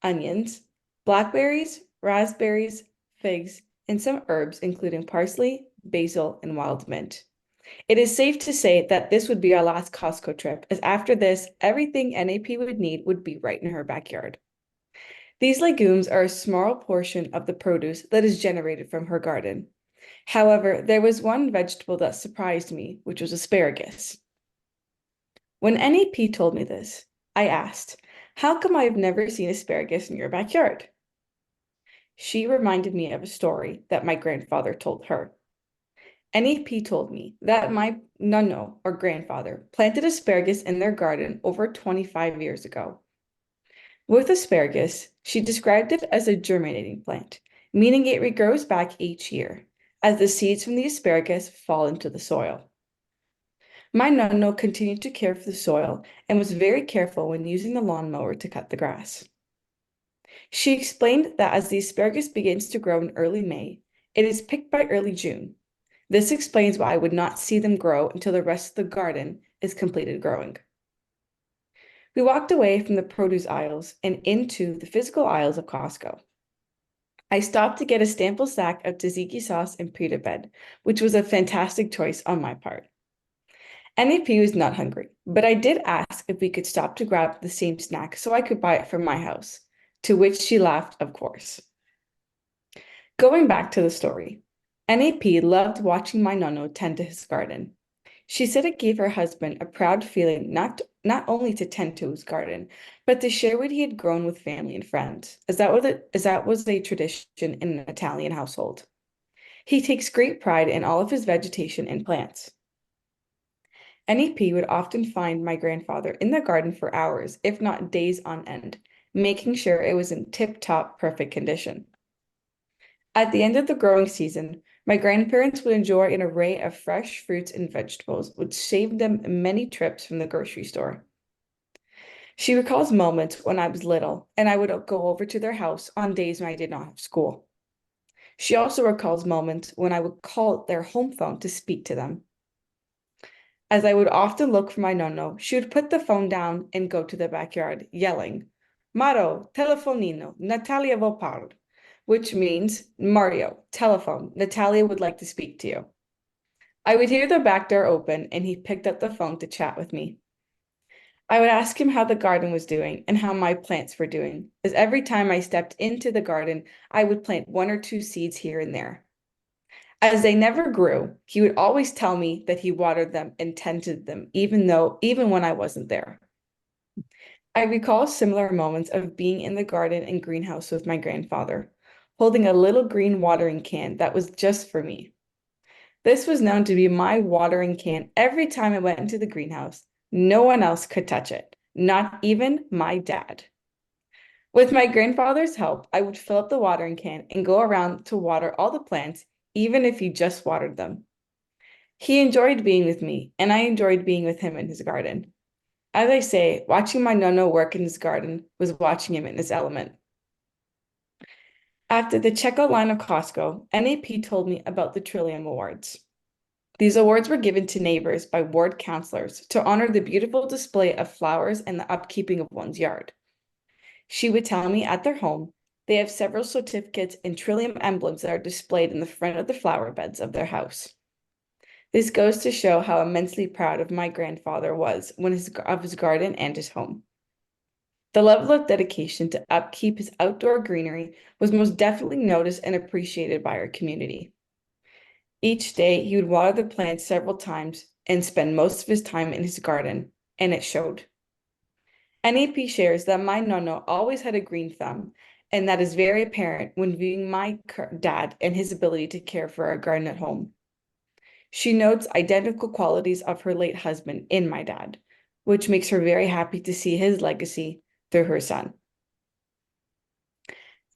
onions, blackberries, raspberries, figs, and some herbs including parsley, basil, and wild mint. It is safe to say that this would be our last Costco trip, as after this, everything NAP would need would be right in her backyard. These legumes are a small portion of the produce that is generated from her garden. However, there was one vegetable that surprised me, which was asparagus. When NAP told me this, I asked, "How come I have never seen asparagus in your backyard?" She reminded me of a story that my grandfather told her. NAP told me that my nonno, or grandfather, planted asparagus in their garden over 25 years ago. With asparagus, she described it as a germinating plant, meaning it regrows back each year as the seeds from the asparagus fall into the soil. My nonno continued to care for the soil and was very careful when using the lawnmower to cut the grass. She explained that as the asparagus begins to grow in early May, it is picked by early June. This explains why I would not see them grow until the rest of the garden is completed growing. We walked away from the produce aisles and into the physical aisles of Costco. I stopped to get a sample sack of tzatziki sauce and pita bread, which was a fantastic choice on my part. NAP was not hungry, but I did ask if we could stop to grab the same snack so I could buy it for my house, to which she laughed, of course. Going back to the story, NAP loved watching my nonno tend to his garden. She said it gave her husband a proud feeling not only to tend to his garden, but to share what he had grown with family and friends, as that was a tradition in an Italian household. He takes great pride in all of his vegetation and plants. NAP would often find my grandfather in the garden for hours, if not days on end, making sure it was in tip-top perfect condition. At the end of the growing season, my grandparents would enjoy an array of fresh fruits and vegetables, which saved them many trips from the grocery store. She recalls moments when I was little, and I would go over to their house on days when I did not have school. She also recalls moments when I would call their home phone to speak to them. As I would often look for my nonno, she would put the phone down and go to the backyard, yelling, "Maro, telefonino, Natalia vo parl," which means, "Mario, telephone, Natalia would like to speak to you." I would hear the back door open and he picked up the phone to chat with me. I would ask him how the garden was doing and how my plants were doing, as every time I stepped into the garden, I would plant 1 or 2 seeds here and there. As they never grew, he would always tell me that he watered them and tended them, even when I wasn't there. I recall similar moments of being in the garden and greenhouse with my grandfather, holding a little green watering can that was just for me. This was known to be my watering can every time I went into the greenhouse. No one else could touch it, not even my dad. With my grandfather's help, I would fill up the watering can and go around to water all the plants, even if he just watered them. He enjoyed being with me, and I enjoyed being with him in his garden. As I say, watching my nonno work in his garden was watching him in his element. After the checkout line of Costco, NAP told me about the Trillium Awards. These awards were given to neighbors by ward counselors to honor the beautiful display of flowers and the upkeeping of one's yard. She would tell me at their home, they have several certificates and Trillium emblems that are displayed in the front of the flower beds of their house. This goes to show how immensely proud of my grandfather was of his garden and his home. The level of dedication to upkeep his outdoor greenery was most definitely noticed and appreciated by our community. Each day, he would water the plants several times and spend most of his time in his garden, and it showed. NAP shares that my nonno always had a green thumb, and that is very apparent when viewing my dad and his ability to care for our garden at home. She notes identical qualities of her late husband in my dad, which makes her very happy to see his legacy through her son.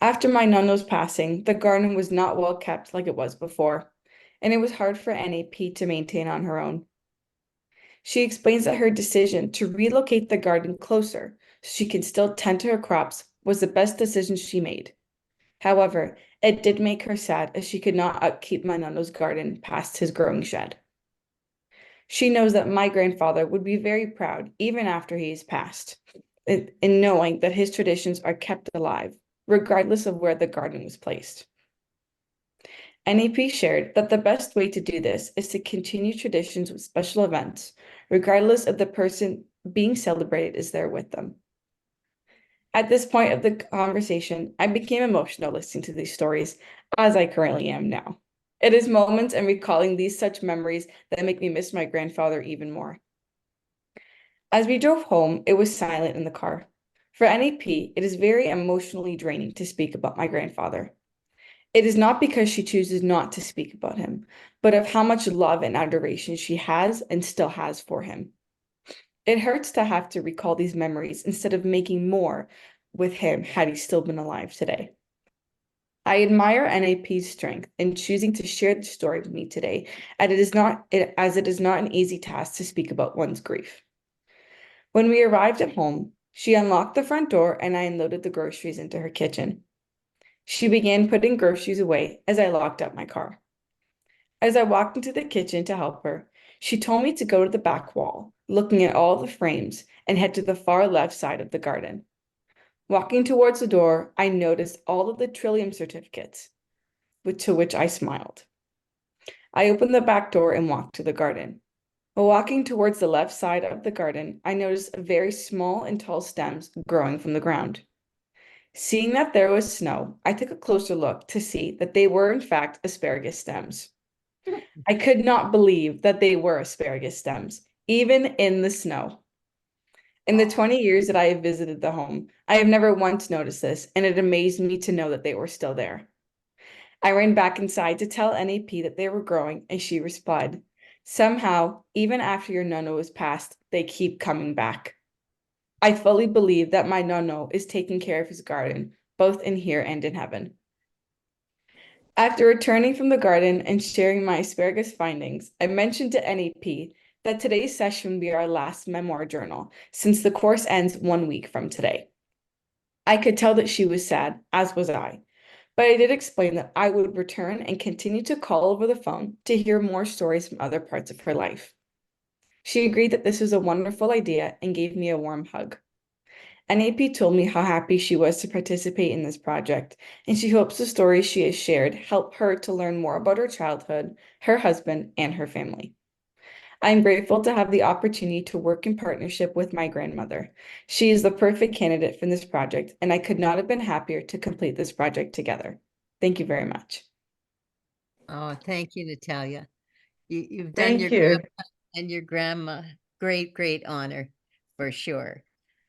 After my nonno's passing, the garden was not well kept like it was before, and it was hard for NAP to maintain on her own. She explains that her decision to relocate the garden closer so she can still tend to her crops was the best decision she made. However, it did make her sad as she could not upkeep my nonno's garden past his growing shed. She knows that my grandfather would be very proud even after he is passed, in knowing that his traditions are kept alive, regardless of where the garden was placed. NAP shared that the best way to do this is to continue traditions with special events, regardless of the person being celebrated is there with them. At this point of the conversation, I became emotional listening to these stories, as I currently am now. It is moments and recalling these such memories that make me miss my grandfather even more. As we drove home, it was silent in the car. For NAP, it is very emotionally draining to speak about my grandfather. It is not because she chooses not to speak about him, but of how much love and adoration she has and still has for him. It hurts to have to recall these memories instead of making more with him had he still been alive today. I admire NAP's strength in choosing to share the story with me today, as it is not an easy task to speak about one's grief. When we arrived at home, she unlocked the front door and I unloaded the groceries into her kitchen. She began putting groceries away as I locked up my car. As I walked into the kitchen to help her, she told me to go to the back wall, looking at all the frames, and head to the far left side of the garden. Walking towards the door, I noticed all of the Trillium certificates, to which I smiled. I opened the back door and walked to the garden. While walking towards the left side of the garden, I noticed very small and tall stems growing from the ground. Seeing that there was snow, I took a closer look to see that they were in fact asparagus stems. I could not believe that they were asparagus stems, even in the snow. In the 20 years that I have visited the home, I have never once noticed this, and it amazed me to know that they were still there. I ran back inside to tell NAP that they were growing, and she replied, "Somehow, even after your nono is passed, they keep coming back." I fully believe that my nono is taking care of his garden, both in here and in heaven. After returning from the garden and sharing my asparagus findings, I mentioned to NAP that today's session will be our last memoir journal, since the course ends 1 week from today. I could tell that she was sad, as was I, but I did explain that I would return and continue to call over the phone to hear more stories from other parts of her life. She agreed that this was a wonderful idea and gave me a warm hug. NAP told me how happy she was to participate in this project, and she hopes the stories she has shared help her to learn more about her childhood, her husband, and her family. I am grateful to have the opportunity to work in partnership with my grandmother. She is the perfect candidate for this project, and I could not have been happier to complete this project together. Thank you very much. Oh, thank you, Natalia. You've done Thank your you. grandpa and your grandma great honor, for sure.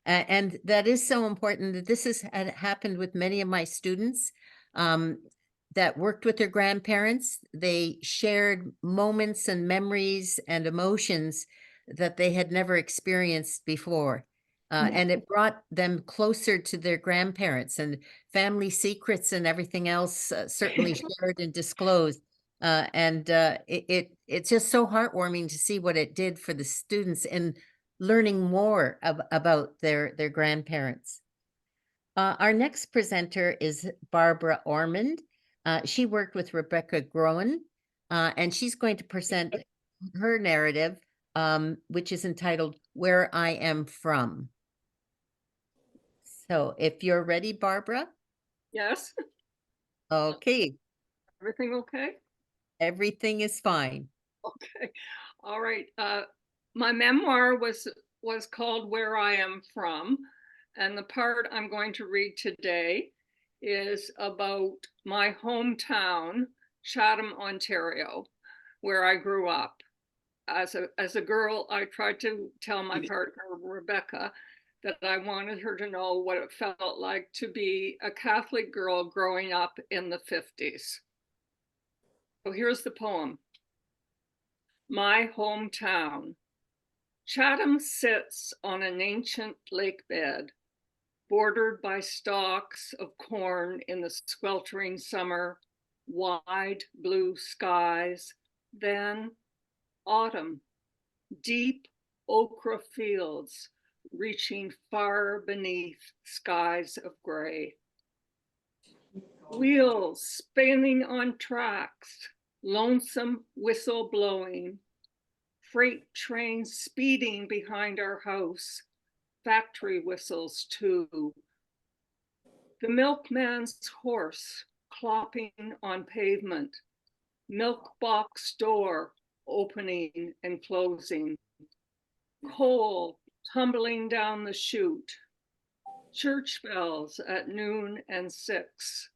And that is so important that this has happened with many of my students that worked with their grandparents. They shared moments and memories and emotions that they had never experienced before. And it brought them closer to their grandparents, and family secrets and everything else certainly shared and disclosed. It's just so heartwarming to see what it did for the students in learning more about their grandparents. Our next presenter is Barbara Ormond. She worked with Rebecca Groen, and she's going to present her narrative, which is entitled "Where I Am From." So if you're ready, Barbara. Yes, Okay, everything okay? everything is fine. Okay, all right. My memoir was called Where I Am From, and the part I'm going to read today is about my hometown, Chatham, Ontario, where I grew up. As a girl, I tried to tell my partner, Rebecca, that I wanted her to know what it felt like to be a Catholic girl growing up in the 50s. So here's the poem. My hometown. Chatham sits on an ancient lake bed, bordered by stalks of corn in the sweltering summer, wide blue skies, then autumn, deep ochre fields reaching far beneath skies of gray. Wheels spinning on tracks, lonesome whistle blowing, freight trains speeding behind our house, factory whistles too. The milkman's horse clopping on pavement, milk box door opening and closing, coal tumbling down the chute, church bells at noon and 6,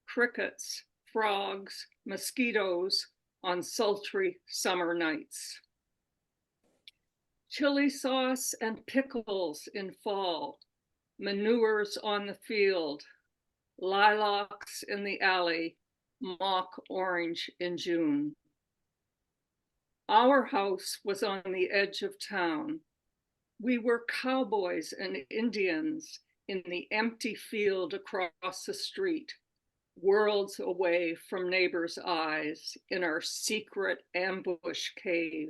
crickets, frogs, mosquitoes on sultry summer nights. Chili sauce and pickles in fall, manures on the field, lilacs in the alley, mock orange in June. Our house was on the edge of town. We were cowboys and Indians in the empty field across the street, worlds away from neighbors' eyes in our secret ambush cave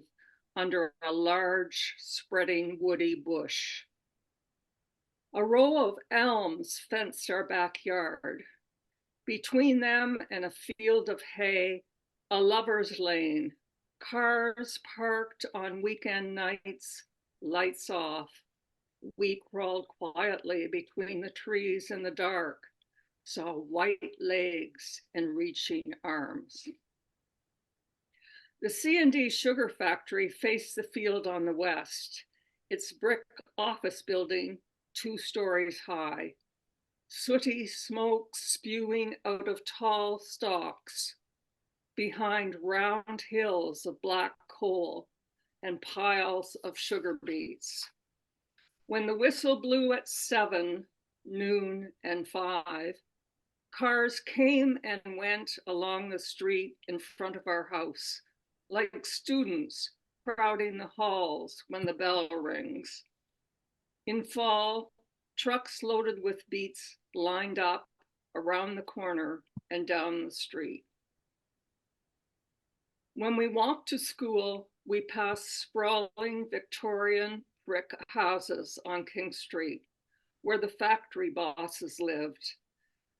under a large, spreading woody bush. A row of elms fenced our backyard. Between them and a field of hay, a lover's lane, cars parked on weekend nights, lights off. We crawled quietly between the trees in the dark, saw white legs and reaching arms. The C&D sugar factory faced the field on the west, its brick office building 2 stories high, sooty smoke spewing out of tall stalks, behind round hills of black coal and piles of sugar beets. When the whistle blew at 7, noon, and 5, cars came and went along the street in front of our house, like students crowding the halls when the bell rings. In fall, trucks loaded with beets lined up around the corner and down the street. When we walked to school, we passed sprawling Victorian brick houses on King Street, where the factory bosses lived,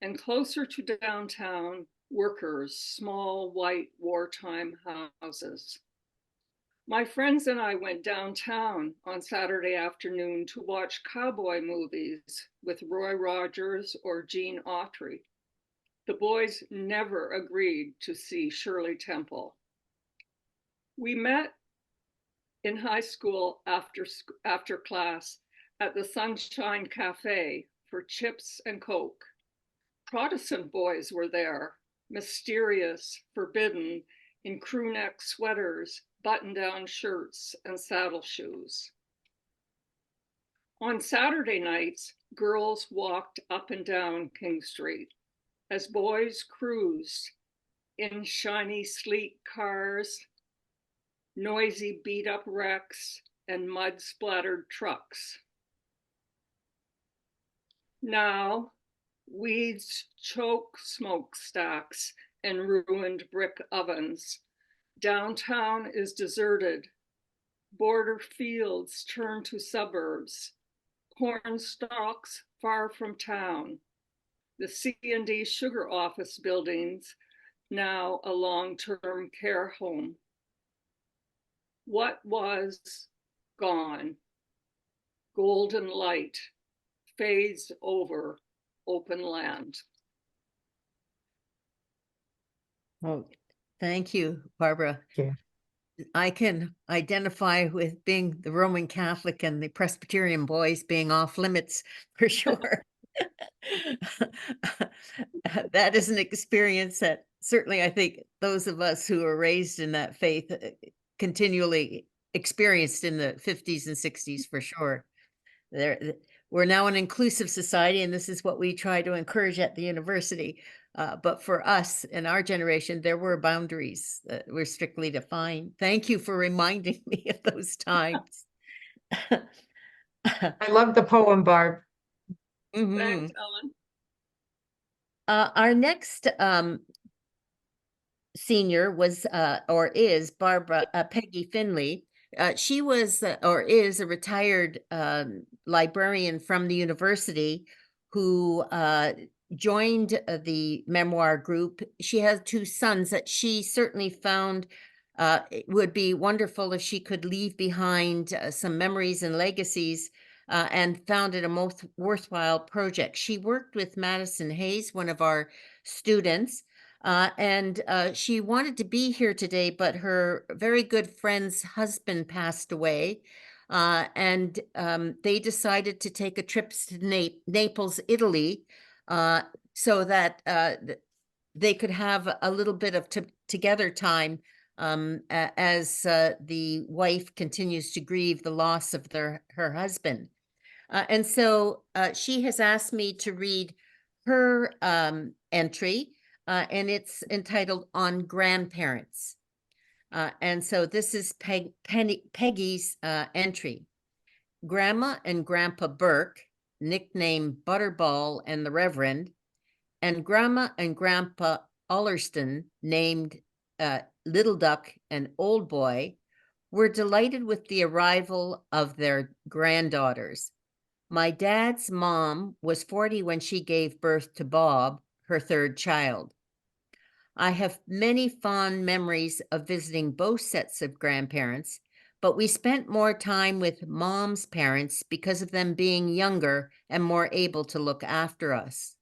and closer to downtown, workers' small white wartime houses. My friends and I went downtown on Saturday afternoon to watch cowboy movies with Roy Rogers or Gene Autry. The boys never agreed to see Shirley Temple. We met in high school after class at the Sunshine Cafe for chips and Coke. Protestant boys were there, mysterious, forbidden, in crew neck sweaters, button-down shirts, and saddle shoes. On Saturday nights, girls walked up and down King Street as boys cruised in shiny, sleek cars, noisy beat-up wrecks, and mud-splattered trucks. Now, weeds choke smokestacks and ruined brick ovens. Downtown is deserted. Border fields turn to suburbs. Corn stalks far from town. The C&D sugar office buildings, now a long-term care home. What was gone? Golden light fades over open land. Oh, thank you, Barbara. Yeah. I can identify with being the Roman Catholic and the Presbyterian boys being off limits for sure. That is an experience that certainly I think those of us who are raised in that faith continually experienced in the 50s and 60s for sure. We're now an inclusive society, and this is what we try to encourage at the university. But for us in our generation, there were boundaries that were strictly defined. Thank you for reminding me of those times. I love the poem, Barb. Mhm. Thanks, Ellen. Our next senior was or is Barbara Peggy Finley. She was or is a retired librarian from the university who joined the memoir group. She has 2 sons that she certainly found it would be wonderful if she could leave behind some memories and legacies, and found it a most worthwhile project. She worked with Madison Hayes, one of our students, and she wanted to be here today, but her very good friend's husband passed away. And they decided to take a trip to Naples, Italy, so that they could have a little bit of together time as the wife continues to grieve the loss of her husband. And so she has asked me to read her entry, and it's entitled On Grandparents. And so this is Peggy's entry. Grandma and Grandpa Burke, nicknamed Butterball and the Reverend, and Grandma and Grandpa Ullerston, named Little Duck and Old Boy, were delighted with the arrival of their granddaughters. My dad's mom was 40 when she gave birth to Bob, her third child. I have many fond memories of visiting both sets of grandparents, but we spent more time with Mom's parents because of them being younger and more able to look after us.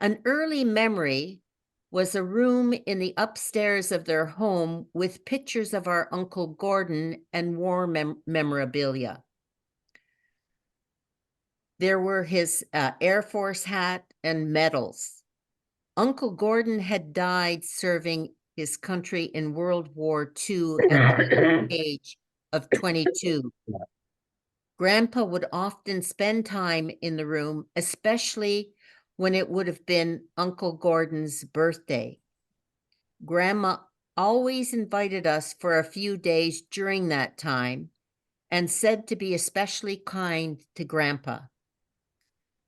An early memory was a room in the upstairs of their home with pictures of our Uncle Gordon and war memorabilia. There were his Air Force hat and medals. Uncle Gordon had died serving his country in World War II at the age of 22. Grandpa would often spend time in the room, especially when it would have been Uncle Gordon's birthday. Grandma always invited us for a few days during that time and said to be especially kind to Grandpa.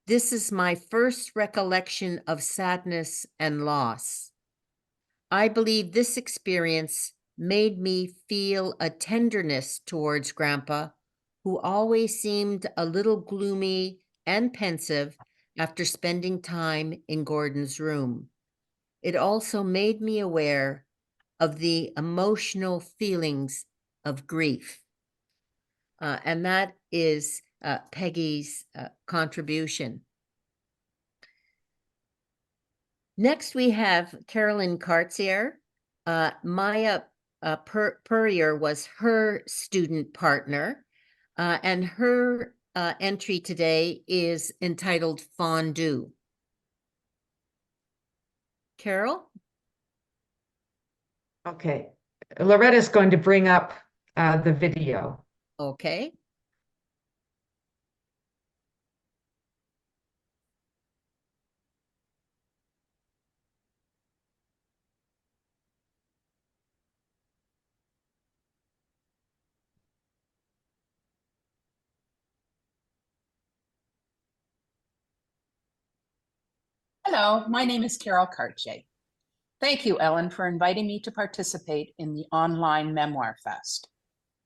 This is my first recollection of sadness and loss. I believe this experience made me feel a tenderness towards Grandpa, who always seemed a little gloomy and pensive after spending time in Gordon's room. It also made me aware of the emotional feelings of grief. And that is Peggy's contribution. Next, we have Carolyn Cartier. Maya Purrier was her student partner, and her entry today is entitled Fondue. Carol? Okay, Loretta's going to bring up the video. Okay. Hello, my name is Carol Cartier. Thank you, Ellen, for inviting me to participate in the online Memoir Fest.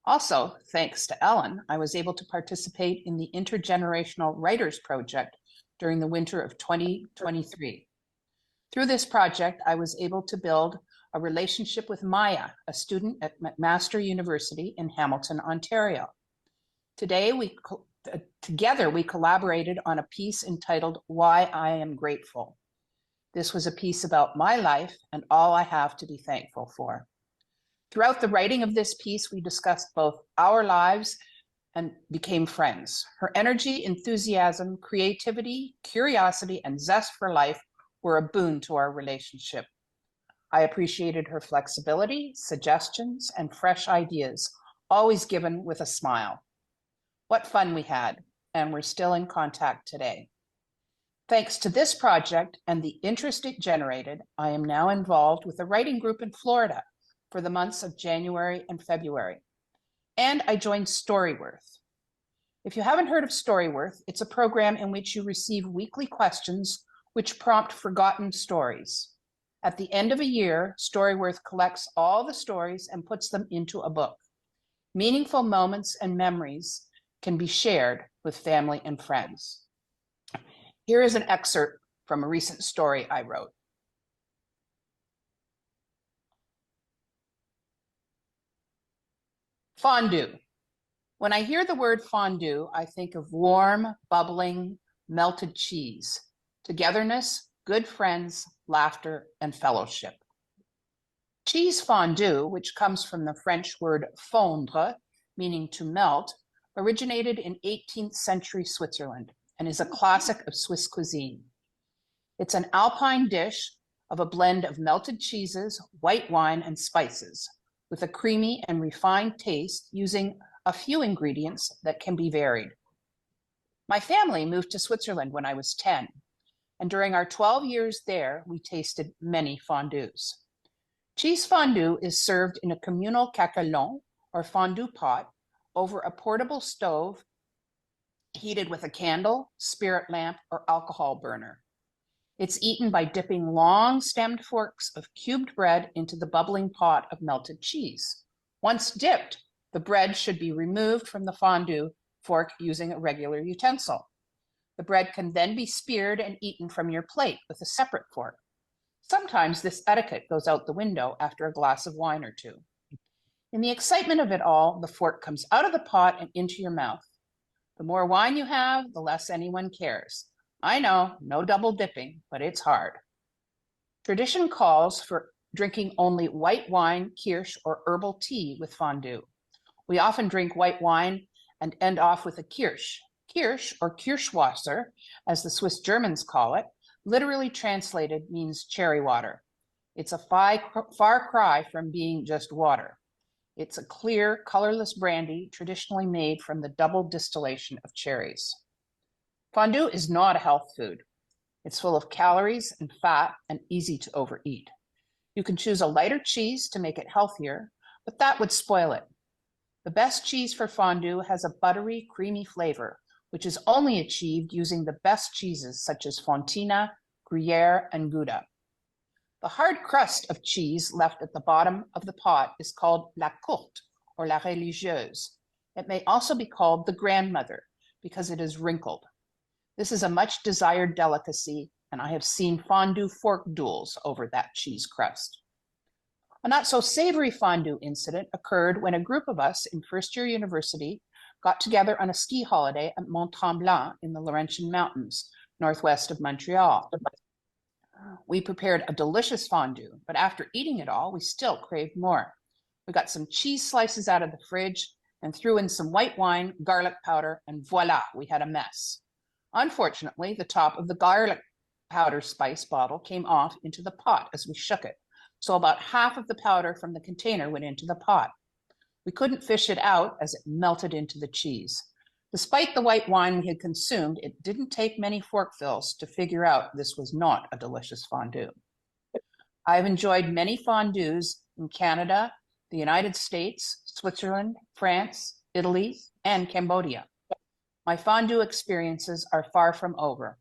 Also, thanks to Ellen, I was able to participate in the Intergenerational Writers Project during the winter of 2023. Through this project, I was able to build a relationship with Maya, a student at McMaster University in Hamilton, Ontario. Today, together we collaborated on a piece entitled Why I Am Grateful. This was a piece about my life and all I have to be thankful for. Throughout the writing of this piece, we discussed both our lives and became friends. Her energy, enthusiasm, creativity, curiosity, and zest for life were a boon to our relationship. I appreciated her flexibility, suggestions, and fresh ideas, always given with a smile. What fun we had, and we're still in contact today. Thanks to this project and the interest it generated, I am now involved with a writing group in Florida for the months of January and February. And I joined Storyworth. If you haven't heard of Storyworth, it's a program in which you receive weekly questions which prompt forgotten stories. At the end of a year, Storyworth collects all the stories and puts them into a book. Meaningful moments and memories can be shared with family and friends. Here is an excerpt from a recent story I wrote. Fondue. When I hear the word fondue, I think of warm, bubbling, melted cheese, togetherness, good friends, laughter, and fellowship. Cheese fondue, which comes from the French word fondre, meaning to melt, originated in 18th century Switzerland and is a classic of Swiss cuisine. It's an alpine dish of a blend of melted cheeses, white wine, and spices, with a creamy and refined taste using a few ingredients that can be varied. My family moved to Switzerland when I was 10. and during our 12 years there, we tasted many fondues. Cheese fondue is served in a communal caquelon, or fondue pot, over a portable stove heated with a candle, spirit lamp, or alcohol burner. It's eaten by dipping long stemmed forks of cubed bread into the bubbling pot of melted cheese. Once dipped, the bread should be removed from the fondue fork using a regular utensil. The bread can then be speared and eaten from your plate with a separate fork. Sometimes this etiquette goes out the window after a glass of wine or two. In the excitement of it all, the fork comes out of the pot and into your mouth. The more wine you have, the less anyone cares. I know, no double dipping, but it's hard. Tradition calls for drinking only white wine, kirsch, or herbal tea with fondue. We often drink white wine and end off with a kirsch. Kirsch, or Kirschwasser, as the Swiss Germans call it, literally translated means cherry water. It's a far cry from being just water. It's a clear, colorless brandy traditionally made from the double distillation of cherries. Fondue is not a health food. It's full of calories and fat and easy to overeat. You can choose a lighter cheese to make it healthier, but that would spoil it. The best cheese for fondue has a buttery, creamy flavor, which is only achieved using the best cheeses such as Fontina, Gruyere, and Gouda. The hard crust of cheese left at the bottom of the pot is called la courte, or la religieuse. It may also be called the grandmother because it is wrinkled. This is a much desired delicacy, and I have seen fondue fork duels over that cheese crust. A not so savory fondue incident occurred when a group of us in first year university got together on a ski holiday at Mont Tremblant in the Laurentian Mountains, northwest of Montreal. We prepared a delicious fondue, but after eating it all, we still craved more. We got some cheese slices out of the fridge and threw in some white wine, garlic powder, and voila, we had a mess. Unfortunately, the top of the garlic powder spice bottle came off into the pot as we shook it, so about half of the powder from the container went into the pot. We couldn't fish it out as it melted into the cheese. Despite the white wine we had consumed, it didn't take many forkfuls to figure out this was not a delicious fondue. I've enjoyed many fondues in Canada, the United States, Switzerland, France, Italy, and Cambodia. My fondue experiences are far from over.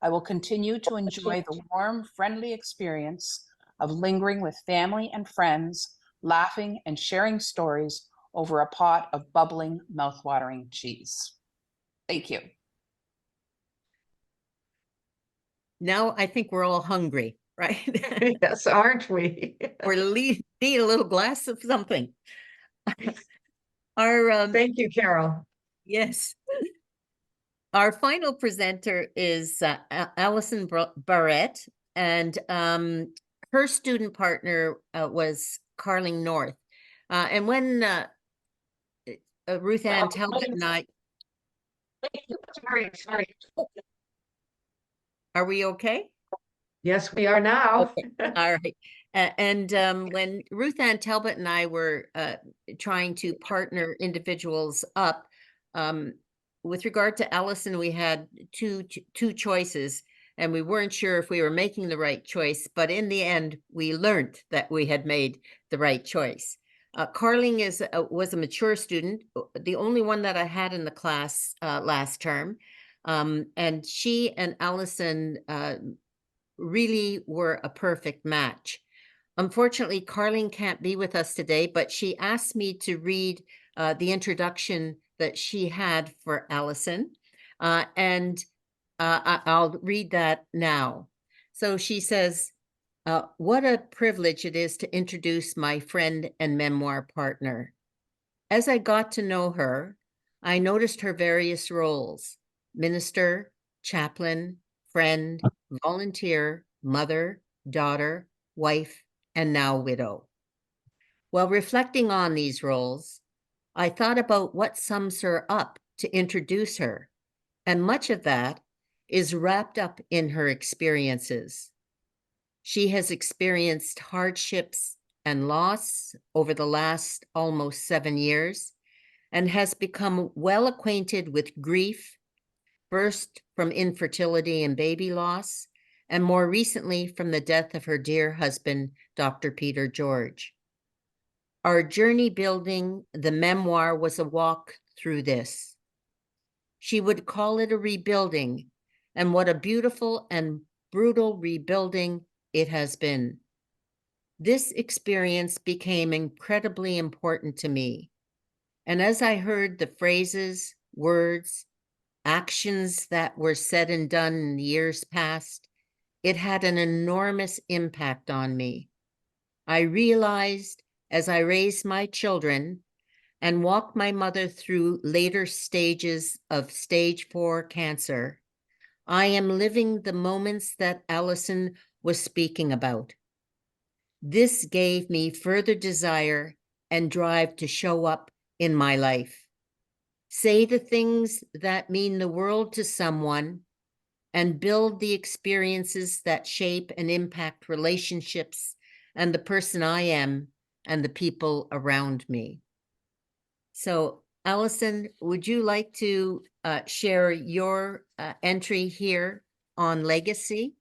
I will continue to enjoy the warm, friendly experience of lingering with family and friends, laughing and sharing stories over a pot of bubbling, mouth-watering cheese. Thank you. Now I think we're all hungry, right? Yes, aren't we? Or need a little glass of something. Our Thank you, Carol. yes. Our final presenter is Allison Barrett, and her student partner was Carling North. And when Ruth Ann Talbot and I... Sorry. Are we okay? Yes, we are now. Okay. All right. And when Ruth Ann Talbot and I were trying to partner individuals up, with regard to Allison, we had two choices, and we weren't sure if we were making the right choice, but in the end, we learned that we had made the right choice. Carling was a mature student, the only one that I had in the class last term, and she and Allison really were a perfect match. Unfortunately, Carling can't be with us today, but she asked me to read the introduction that she had for Allison, and I'll read that now. So she says, what a privilege it is to introduce my friend and memoir partner. As I got to know her, I noticed her various roles: minister, chaplain, friend, volunteer, mother, daughter, wife, and now widow. While reflecting on these roles, I thought about what sums her up to introduce her, and much of that is wrapped up in her experiences. She has experienced hardships and loss over the last almost 7 years and has become well acquainted with grief, first from infertility and baby loss, and more recently from the death of her dear husband, Dr. Peter George. Our journey building the memoir was a walk through this. She would call it a rebuilding, and what a beautiful and brutal rebuilding it has been. This experience became incredibly important to me. And as I heard the phrases, words, actions that were said and done in the years past, it had an enormous impact on me. I realized as I raised my children and walked my mother through later stages of stage 4 cancer, I am living the moments that Allison was speaking about. This gave me further desire and drive to show up in my life, say the things that mean the world to someone, and build the experiences that shape and impact relationships and the person I am and the people around me. So, Allison, would you like to share your entry here on legacy?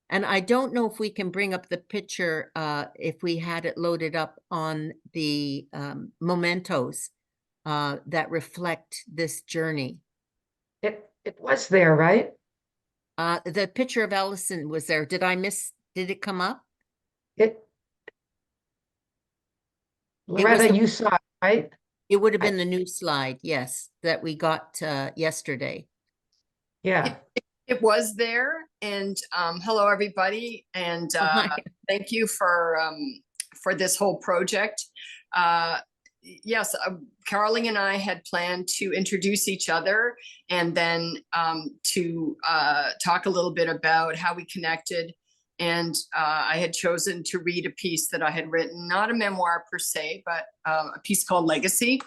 And I don't know if we can bring up the picture if we had it loaded up on the mementos that reflect this journey. It was there, right? The picture of Allison was there. Did it come up? Loretta, you saw it, right? It would have been the new slide, yes, that we got yesterday. Yeah. It was there, and hello everybody, and thank you for this whole project. Yes, Caroline and I had planned to introduce each other and then to talk a little bit about how we connected. And I had chosen to read a piece that I had written, not a memoir per se, but a piece called Legacy.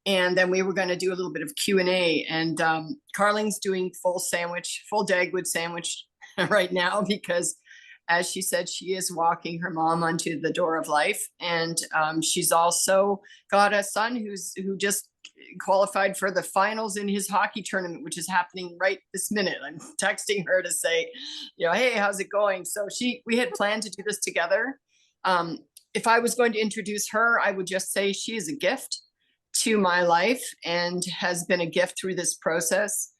And then we were going to do a little bit of Q&A. And Carling's doing full Dagwood sandwich right now because, as she said, she is walking her mom onto the door of life. And she's also got a son who just qualified for the finals in his hockey tournament, which is happening right this minute. I'm texting her to say, hey, how's it going? So we had planned to do this together. If I was going to introduce her, I would just say she is a gift to my life and has been a gift through this process.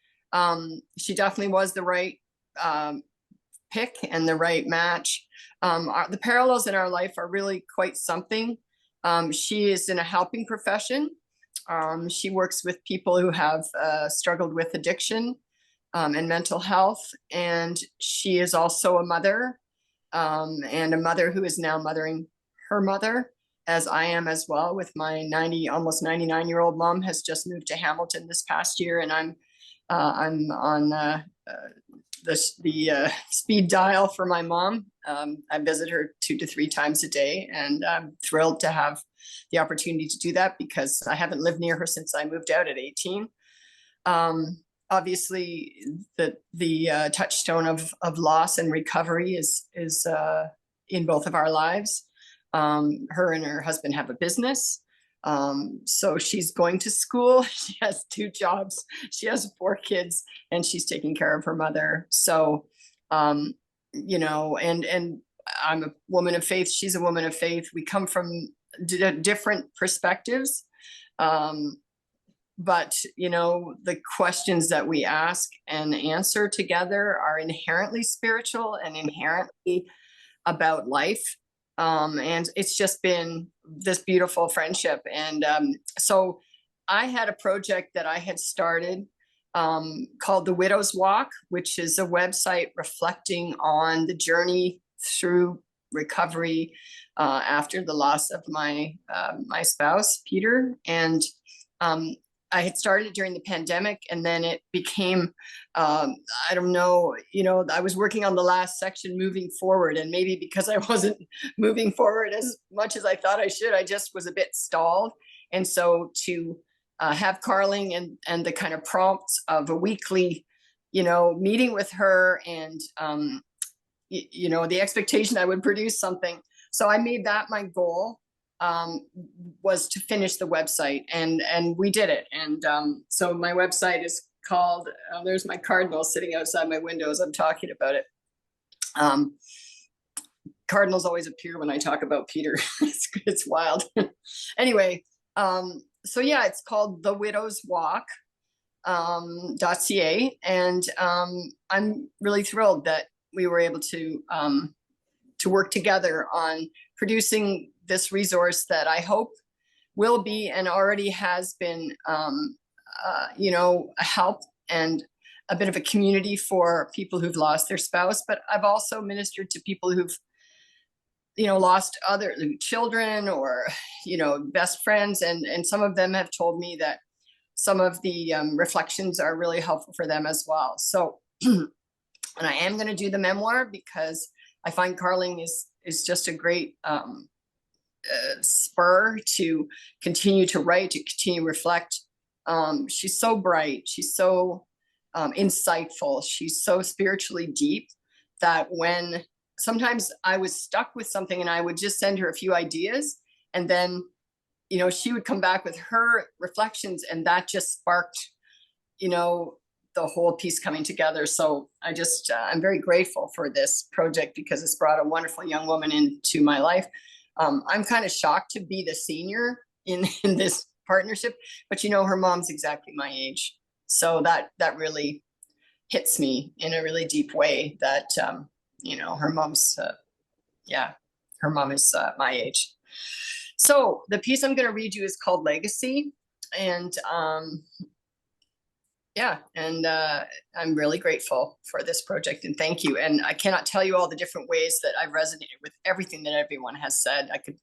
She definitely was the right pick and the right match. The parallels in our life are really quite something. She is in a helping profession. She works with people who have struggled with addiction and mental health. And she is also a mother, and a mother who is now mothering her mother, as I am as well, with my almost 99-year-old mom has just moved to Hamilton this past year, and I'm on the speed dial for my mom. I visit her 2 to 3 times a day, and I'm thrilled to have the opportunity to do that because I haven't lived near her since I moved out at 18. Obviously, the touchstone of loss and recovery is in both of our lives. Her and her husband have a business. So she's going to school. She has 2 jobs. She has 4 kids, and she's taking care of her mother. So, and I'm a woman of faith. She's a woman of faith. We come from different perspectives. But, the questions that we ask and answer together are inherently spiritual and inherently about life. And it's just been this beautiful friendship. And so I had a project that I had started called The Widow's Walk, which is a website reflecting on the journey through recovery after the loss of my spouse, Peter. And I had started during the pandemic, and then it became, I don't know, I was working on the last section moving forward, and maybe because I wasn't moving forward as much as I thought I should, I just was a bit stalled. And so to have Carling and the kind of prompts of a weekly, meeting with her and, the expectation I would produce something. So I made that my goal. Was to finish the website, and we did it. And so my website is called, there's my cardinal sitting outside my window as I'm talking about it. Cardinals always appear when I talk about Peter. It's wild. Anyway, so yeah, it's called The Widow's Walk. .ca, and I'm really thrilled that we were able to work together on producing this resource that I hope will be and already has been, you know, a help and a bit of a community for people who've lost their spouse. But I've also ministered to people who've, you know, lost other children or, you know, best friends, and some of them have told me that some of the reflections are really helpful for them as well. So, and I am going to do the memoir because I find Carling is just a great spur to continue to write, to continue to reflect. She's so bright. She's so insightful. She's so spiritually deep that when sometimes I was stuck with something and I would just send her a few ideas, and then, you know, she would come back with her reflections, and that just sparked, you know, the whole piece coming together. So I just, I'm very grateful for this project because it's brought a wonderful young woman into my life. I'm kind of shocked to be the senior in this partnership, but you know, her mom's exactly my age. So that really hits me in a really deep way that, you know, her mom's, yeah, her mom is my age. So the piece I'm going to read you is called Legacy. And yeah, and I'm really grateful for this project, and thank you. And I cannot tell you all the different ways that I've resonated with everything that everyone has said. I could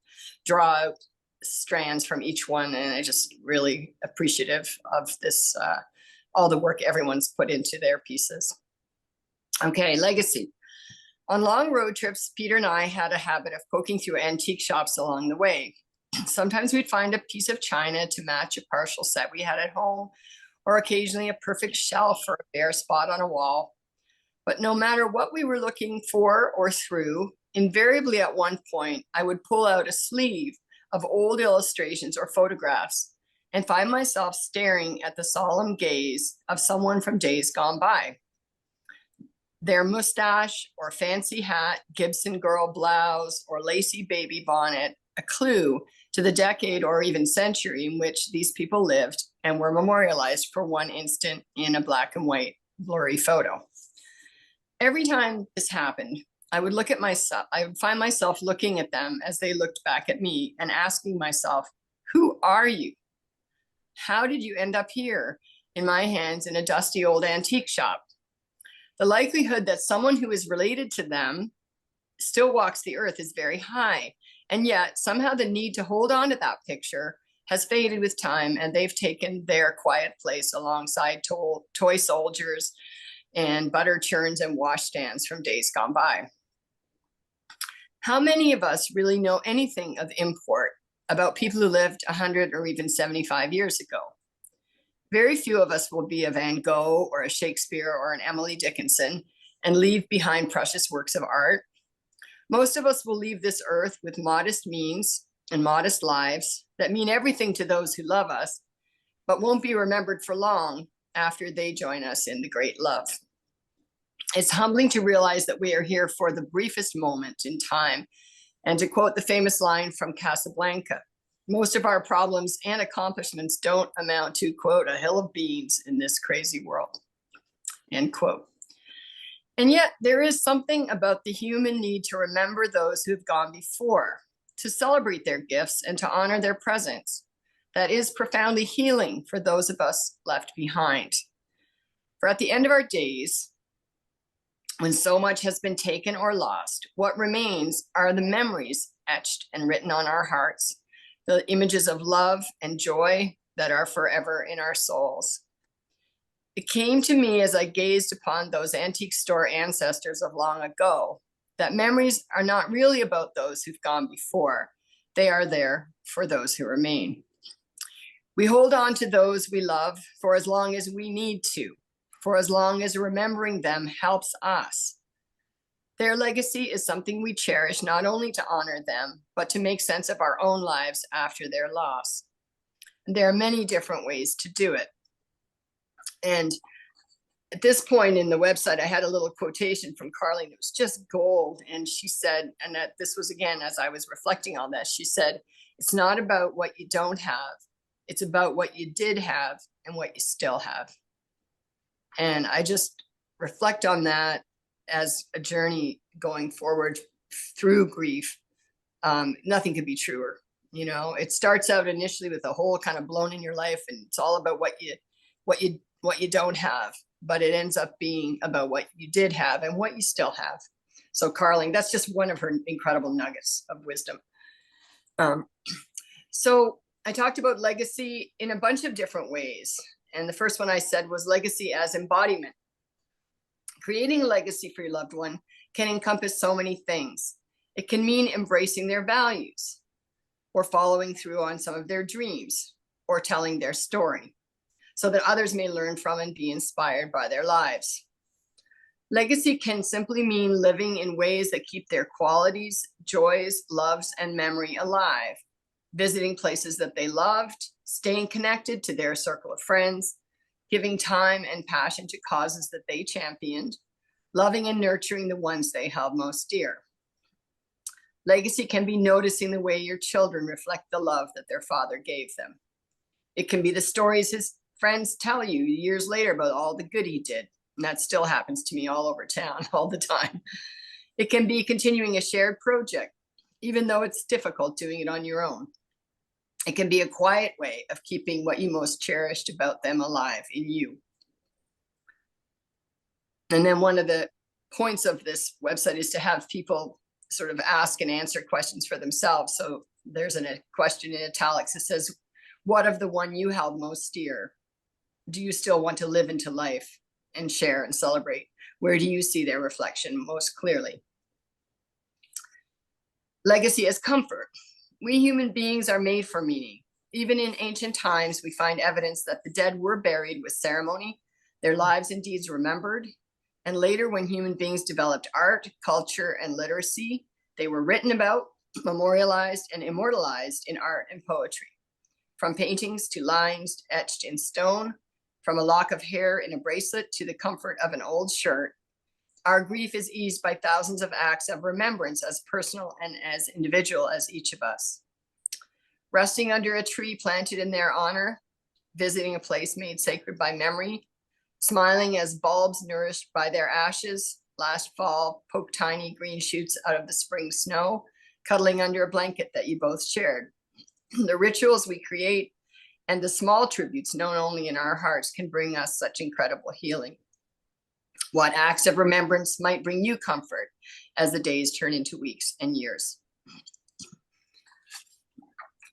draw out strands from each one, and I just really appreciative of this, all the work everyone's put into their pieces. Okay, Legacy. On long road trips, Peter and I had a habit of poking through antique shops along the way. Sometimes we'd find a piece of china to match a partial set we had at home, or occasionally a perfect shelf or a bare spot on a wall. But no matter what we were looking for or through, invariably at one point, I would pull out a sleeve of old illustrations or photographs and find myself staring at the solemn gaze of someone from days gone by. Their mustache or fancy hat, Gibson girl blouse, or lacy baby bonnet, a clue to the decade or even century in which these people lived and were memorialized for one instant in a black and white blurry photo. Every time this happened, I would look at myself, I would find myself looking at them as they looked back at me and asking myself, who are you? How did you end up here in my hands in a dusty old antique shop? The likelihood that someone who is related to them still walks the earth is very high. And yet somehow the need to hold on to that picture has faded with time, and they've taken their quiet place alongside toy soldiers and butter churns and washstands from days gone by. How many of us really know anything of import about people who lived 100 or even 75 years ago? Very few of us will be a Van Gogh or a Shakespeare or an Emily Dickinson and leave behind precious works of art. Most of us will leave this earth with modest means and modest lives that mean everything to those who love us, but won't be remembered for long after they join us in the great love. It's humbling to realize that we are here for the briefest moment in time. And to quote the famous line from Casablanca, most of our problems and accomplishments don't amount to, quote, a hill of beans in this crazy world, end quote. And yet there is something about the human need to remember those who've gone before, to celebrate their gifts and to honor their presence, that is profoundly healing for those of us left behind. For at the end of our days, when so much has been taken or lost, what remains are the memories etched and written on our hearts, the images of love and joy that are forever in our souls. It came to me as I gazed upon those antique store ancestors of long ago that memories are not really about those who've gone before. They are there for those who remain. We hold on to those we love for as long as we need to, for as long as remembering them helps us. Their legacy is something we cherish not only to honor them, but to make sense of our own lives after their loss. And there are many different ways to do it. And at this point in the website, I had a little quotation from Carly that was just gold. And she said, and that this was again, as I was reflecting on that, she said, it's not about what you don't have. It's about what you did have and what you still have. And I just reflect on that as a journey going forward through grief. Nothing could be truer. You know, it starts out initially with a hole kind of blown in your life, and it's all about what you don't have, but it ends up being about what you did have and what you still have. So Carling, that's just one of her incredible nuggets of wisdom. So I talked about legacy in a bunch of different ways. And the first one I said was legacy as embodiment. Creating a legacy for your loved one can encompass so many things. It can mean embracing their values, or following through on some of their dreams, or telling their story, so that others may learn from and be inspired by their lives. Legacy can simply mean living in ways that keep their qualities, joys, loves, and memory alive, visiting places that they loved, staying connected to their circle of friends, giving time and passion to causes that they championed, loving and nurturing the ones they held most dear. Legacy can be noticing the way your children reflect the love that their father gave them. It can be the stories his friends tell you years later about all the good he did. And that still happens to me all over town all the time. It can be continuing a shared project, even though it's difficult doing it on your own. It can be a quiet way of keeping what you most cherished about them alive in you. And then one of the points of this website is to have people sort of ask and answer questions for themselves. So there's a question in italics that says, what of the one you held most dear do you still want to live into life and share and celebrate? Where do you see their reflection most clearly? Legacy as comfort. We human beings are made for meaning. Even in ancient times, we find evidence that the dead were buried with ceremony, their lives and deeds remembered. And later, when human beings developed art, culture, and literacy, they were written about, memorialized, and immortalized in art and poetry. From paintings to lines etched in stone, from a lock of hair in a bracelet to the comfort of an old shirt, our grief is eased by thousands of acts of remembrance, as personal and as individual as each of us. Resting under a tree planted in their honor, visiting a place made sacred by memory, smiling as bulbs nourished by their ashes, last fall poked tiny green shoots out of the spring snow, cuddling under a blanket that you both shared. The rituals we create and the small tributes known only in our hearts can bring us such incredible healing. What acts of remembrance might bring you comfort as the days turn into weeks and years?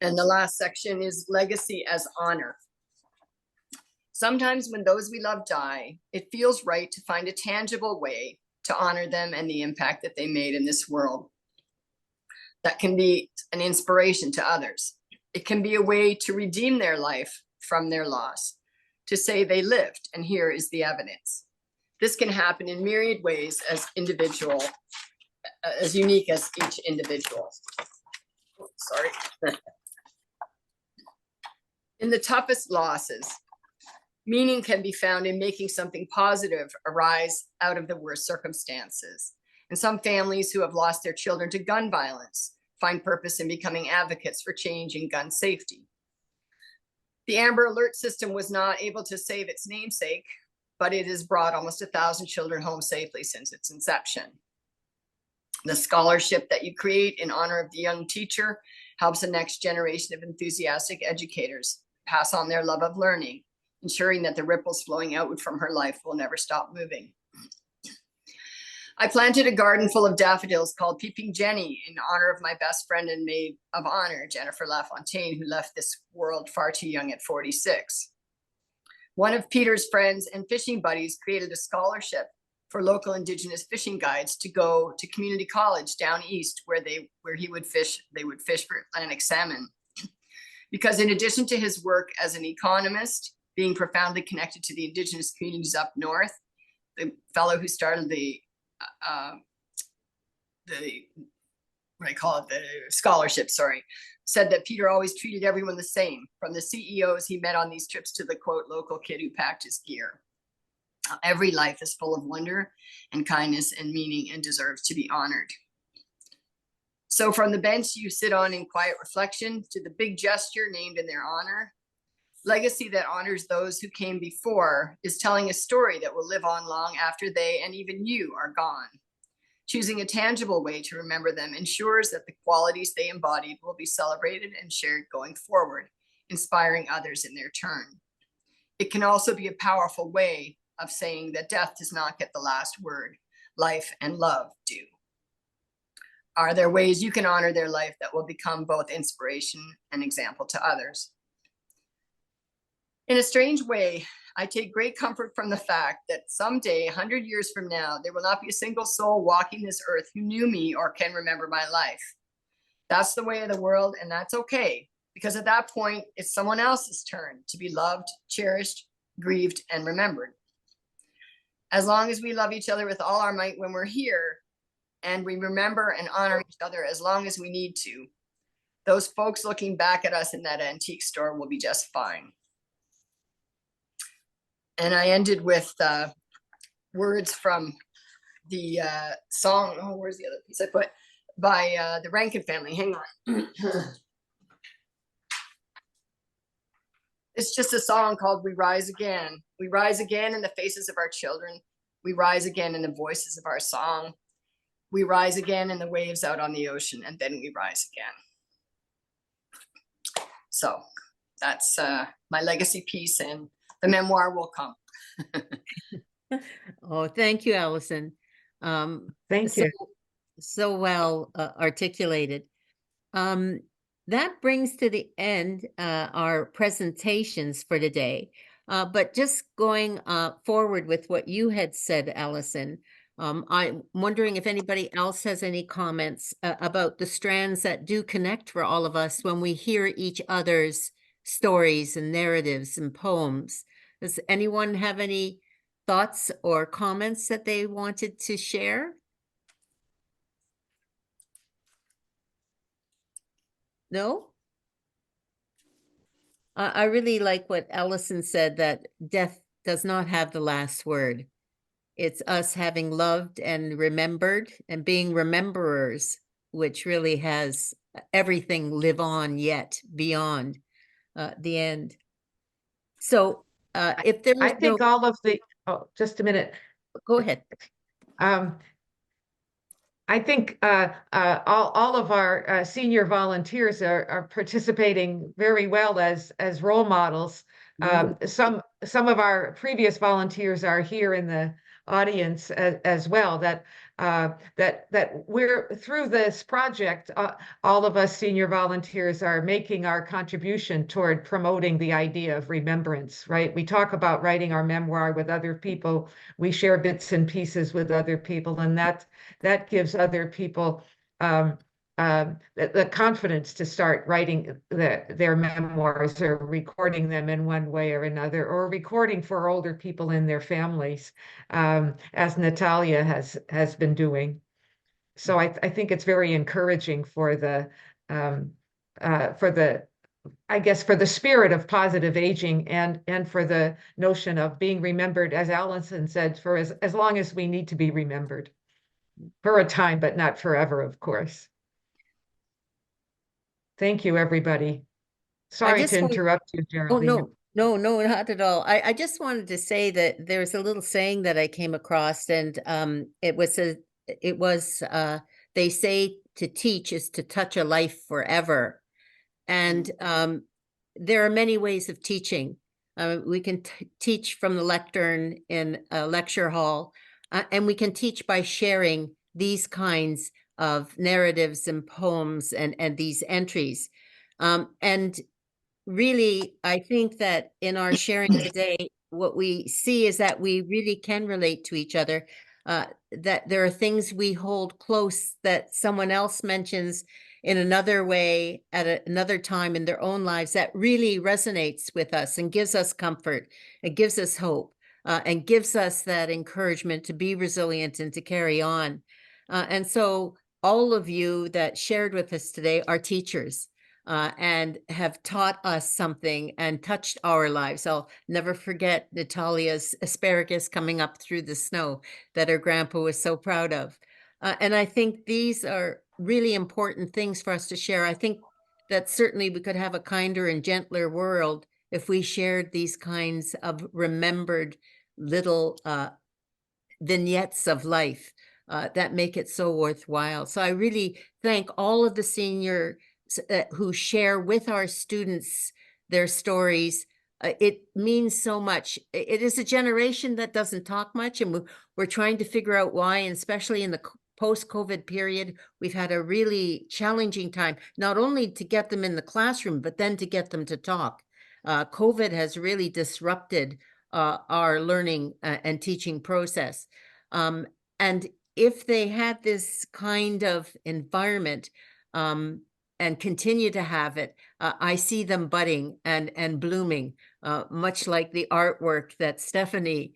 And the last section is legacy as honor. Sometimes when those we love die, it feels right to find a tangible way to honor them and the impact that they made in this world. That can be an inspiration to others. It can be a way to redeem their life from their loss, to say they lived, and here is the evidence. This can happen in myriad ways as unique as each individual. Sorry. In the toughest losses, meaning can be found in making something positive arise out of the worst circumstances. And some families who have lost their children to gun violence find purpose in becoming advocates for change in gun safety. The Amber Alert system was not able to save its namesake, but it has brought almost 1,000 children home safely since its inception. The scholarship that you create in honor of the young teacher helps the next generation of enthusiastic educators pass on their love of learning, ensuring that the ripples flowing outward from her life will never stop moving. I planted a garden full of daffodils called Peeping Jenny in honor of my best friend and maid of honor, Jennifer LaFontaine, who left this world far too young at 46. One of Peter's friends and fishing buddies created a scholarship for local Indigenous fishing guides to go to community college down east where they would fish for Atlantic salmon. Because in addition to his work as an economist, being profoundly connected to the Indigenous communities up north, the fellow who started the scholarship, said that Peter always treated everyone the same, from the CEOs he met on these trips to the quote local kid who packed his gear. Every life is full of wonder and kindness and meaning and deserves to be honored. So from the bench you sit on in quiet reflection to the big gesture named in their honor, legacy that honors those who came before is telling a story that will live on long after they and even you are gone. Choosing a tangible way to remember them ensures that the qualities they embodied will be celebrated and shared going forward, inspiring others in their turn. It can also be a powerful way of saying that death does not get the last word. Life and love do. Are there ways you can honor their life that will become both inspiration and example to others? In a strange way, I take great comfort from the fact that someday, 100 years from now, there will not be a single soul walking this earth who knew me or can remember my life. That's the way of the world, and that's okay, because at that point, it's someone else's turn to be loved, cherished, grieved, and remembered. As long as we love each other with all our might when we're here, and we remember and honor each other as long as we need to, those folks looking back at us in that antique store will be just fine. And I ended with words from the song, oh, where's the other piece I put, by the Rankin family, hang on. It's just a song called We Rise Again. We rise again in the faces of our children. We rise again in the voices of our song. We rise again in the waves out on the ocean, and then we rise again. So that's my legacy piece, and the memoir will come. Oh, thank you, Allison. Thank So, you. so well articulated. That brings to the end our presentations for today. But just going forward with what you had said, Allison, I'm wondering if anybody else has any comments about the strands that do connect for all of us when we hear each other's stories and narratives and poems. Does anyone have any thoughts or comments that they wanted to share? No? I really like what Allison said, that death does not have the last word. It's us having loved and remembered and being rememberers, which really has everything live on yet beyond the end. So if there I is think all of the, oh, just a minute. go ahead. I think all of our senior volunteers are participating very well as role models. Some of our previous volunteers are here in the audience as well. That we're through this project. All of us senior volunteers are making our contribution toward promoting the idea of remembrance. Right? We talk about writing our memoir with other people. We share bits and pieces with other people, and that gives other people the confidence to start writing their memoirs or recording them in one way or another, or recording for older people in their families, as Natalia has been doing. So I think it's very encouraging for the I guess for the spirit of positive aging and for the notion of being remembered, as Allison said, for as long as we need to be remembered. For a time, but not forever, of course. Thank you, everybody. Sorry to interrupt you, Oh, Geraldine. no, not at all. I just wanted to say that there's a little saying that I came across, and it was they say to teach is to touch a life forever. And there are many ways of teaching. We can teach from the lectern in a lecture hall, and we can teach by sharing these kinds of narratives and poems and these entries. And really, I think that in our sharing today, what we see is that we really can relate to each other, that there are things we hold close that someone else mentions in another way at another time in their own lives that really resonates with us and gives us comfort, it gives us hope, and gives us that encouragement to be resilient and to carry on. And so all of you that shared with us today are teachers. and have taught us something and touched our lives. I'll never forget Natalia's asparagus coming up through the snow that her grandpa was so proud of. And I think these are really important things for us to share. I think that certainly we could have a kinder and gentler world if we shared these kinds of remembered little vignettes of life that make it so worthwhile. So I really thank all of the seniors who share with our students their stories. It means so much. It is a generation that doesn't talk much, and we're trying to figure out why, and especially in the post-COVID period, we've had a really challenging time, not only to get them in the classroom, but then to get them to talk. COVID has really disrupted our learning and teaching process. And if they had this kind of environment and continue to have it, I see them budding and blooming, much like the artwork that Stephanie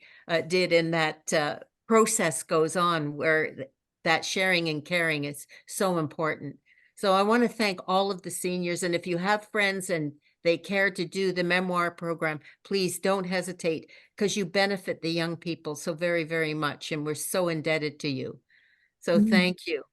did in that process goes on, where that sharing and caring is so important. So I want to thank all of the seniors. And if you have friends and they care to do the memoir program, please don't hesitate, because you benefit the young people so very, very much. And we're so indebted to you. So thank you.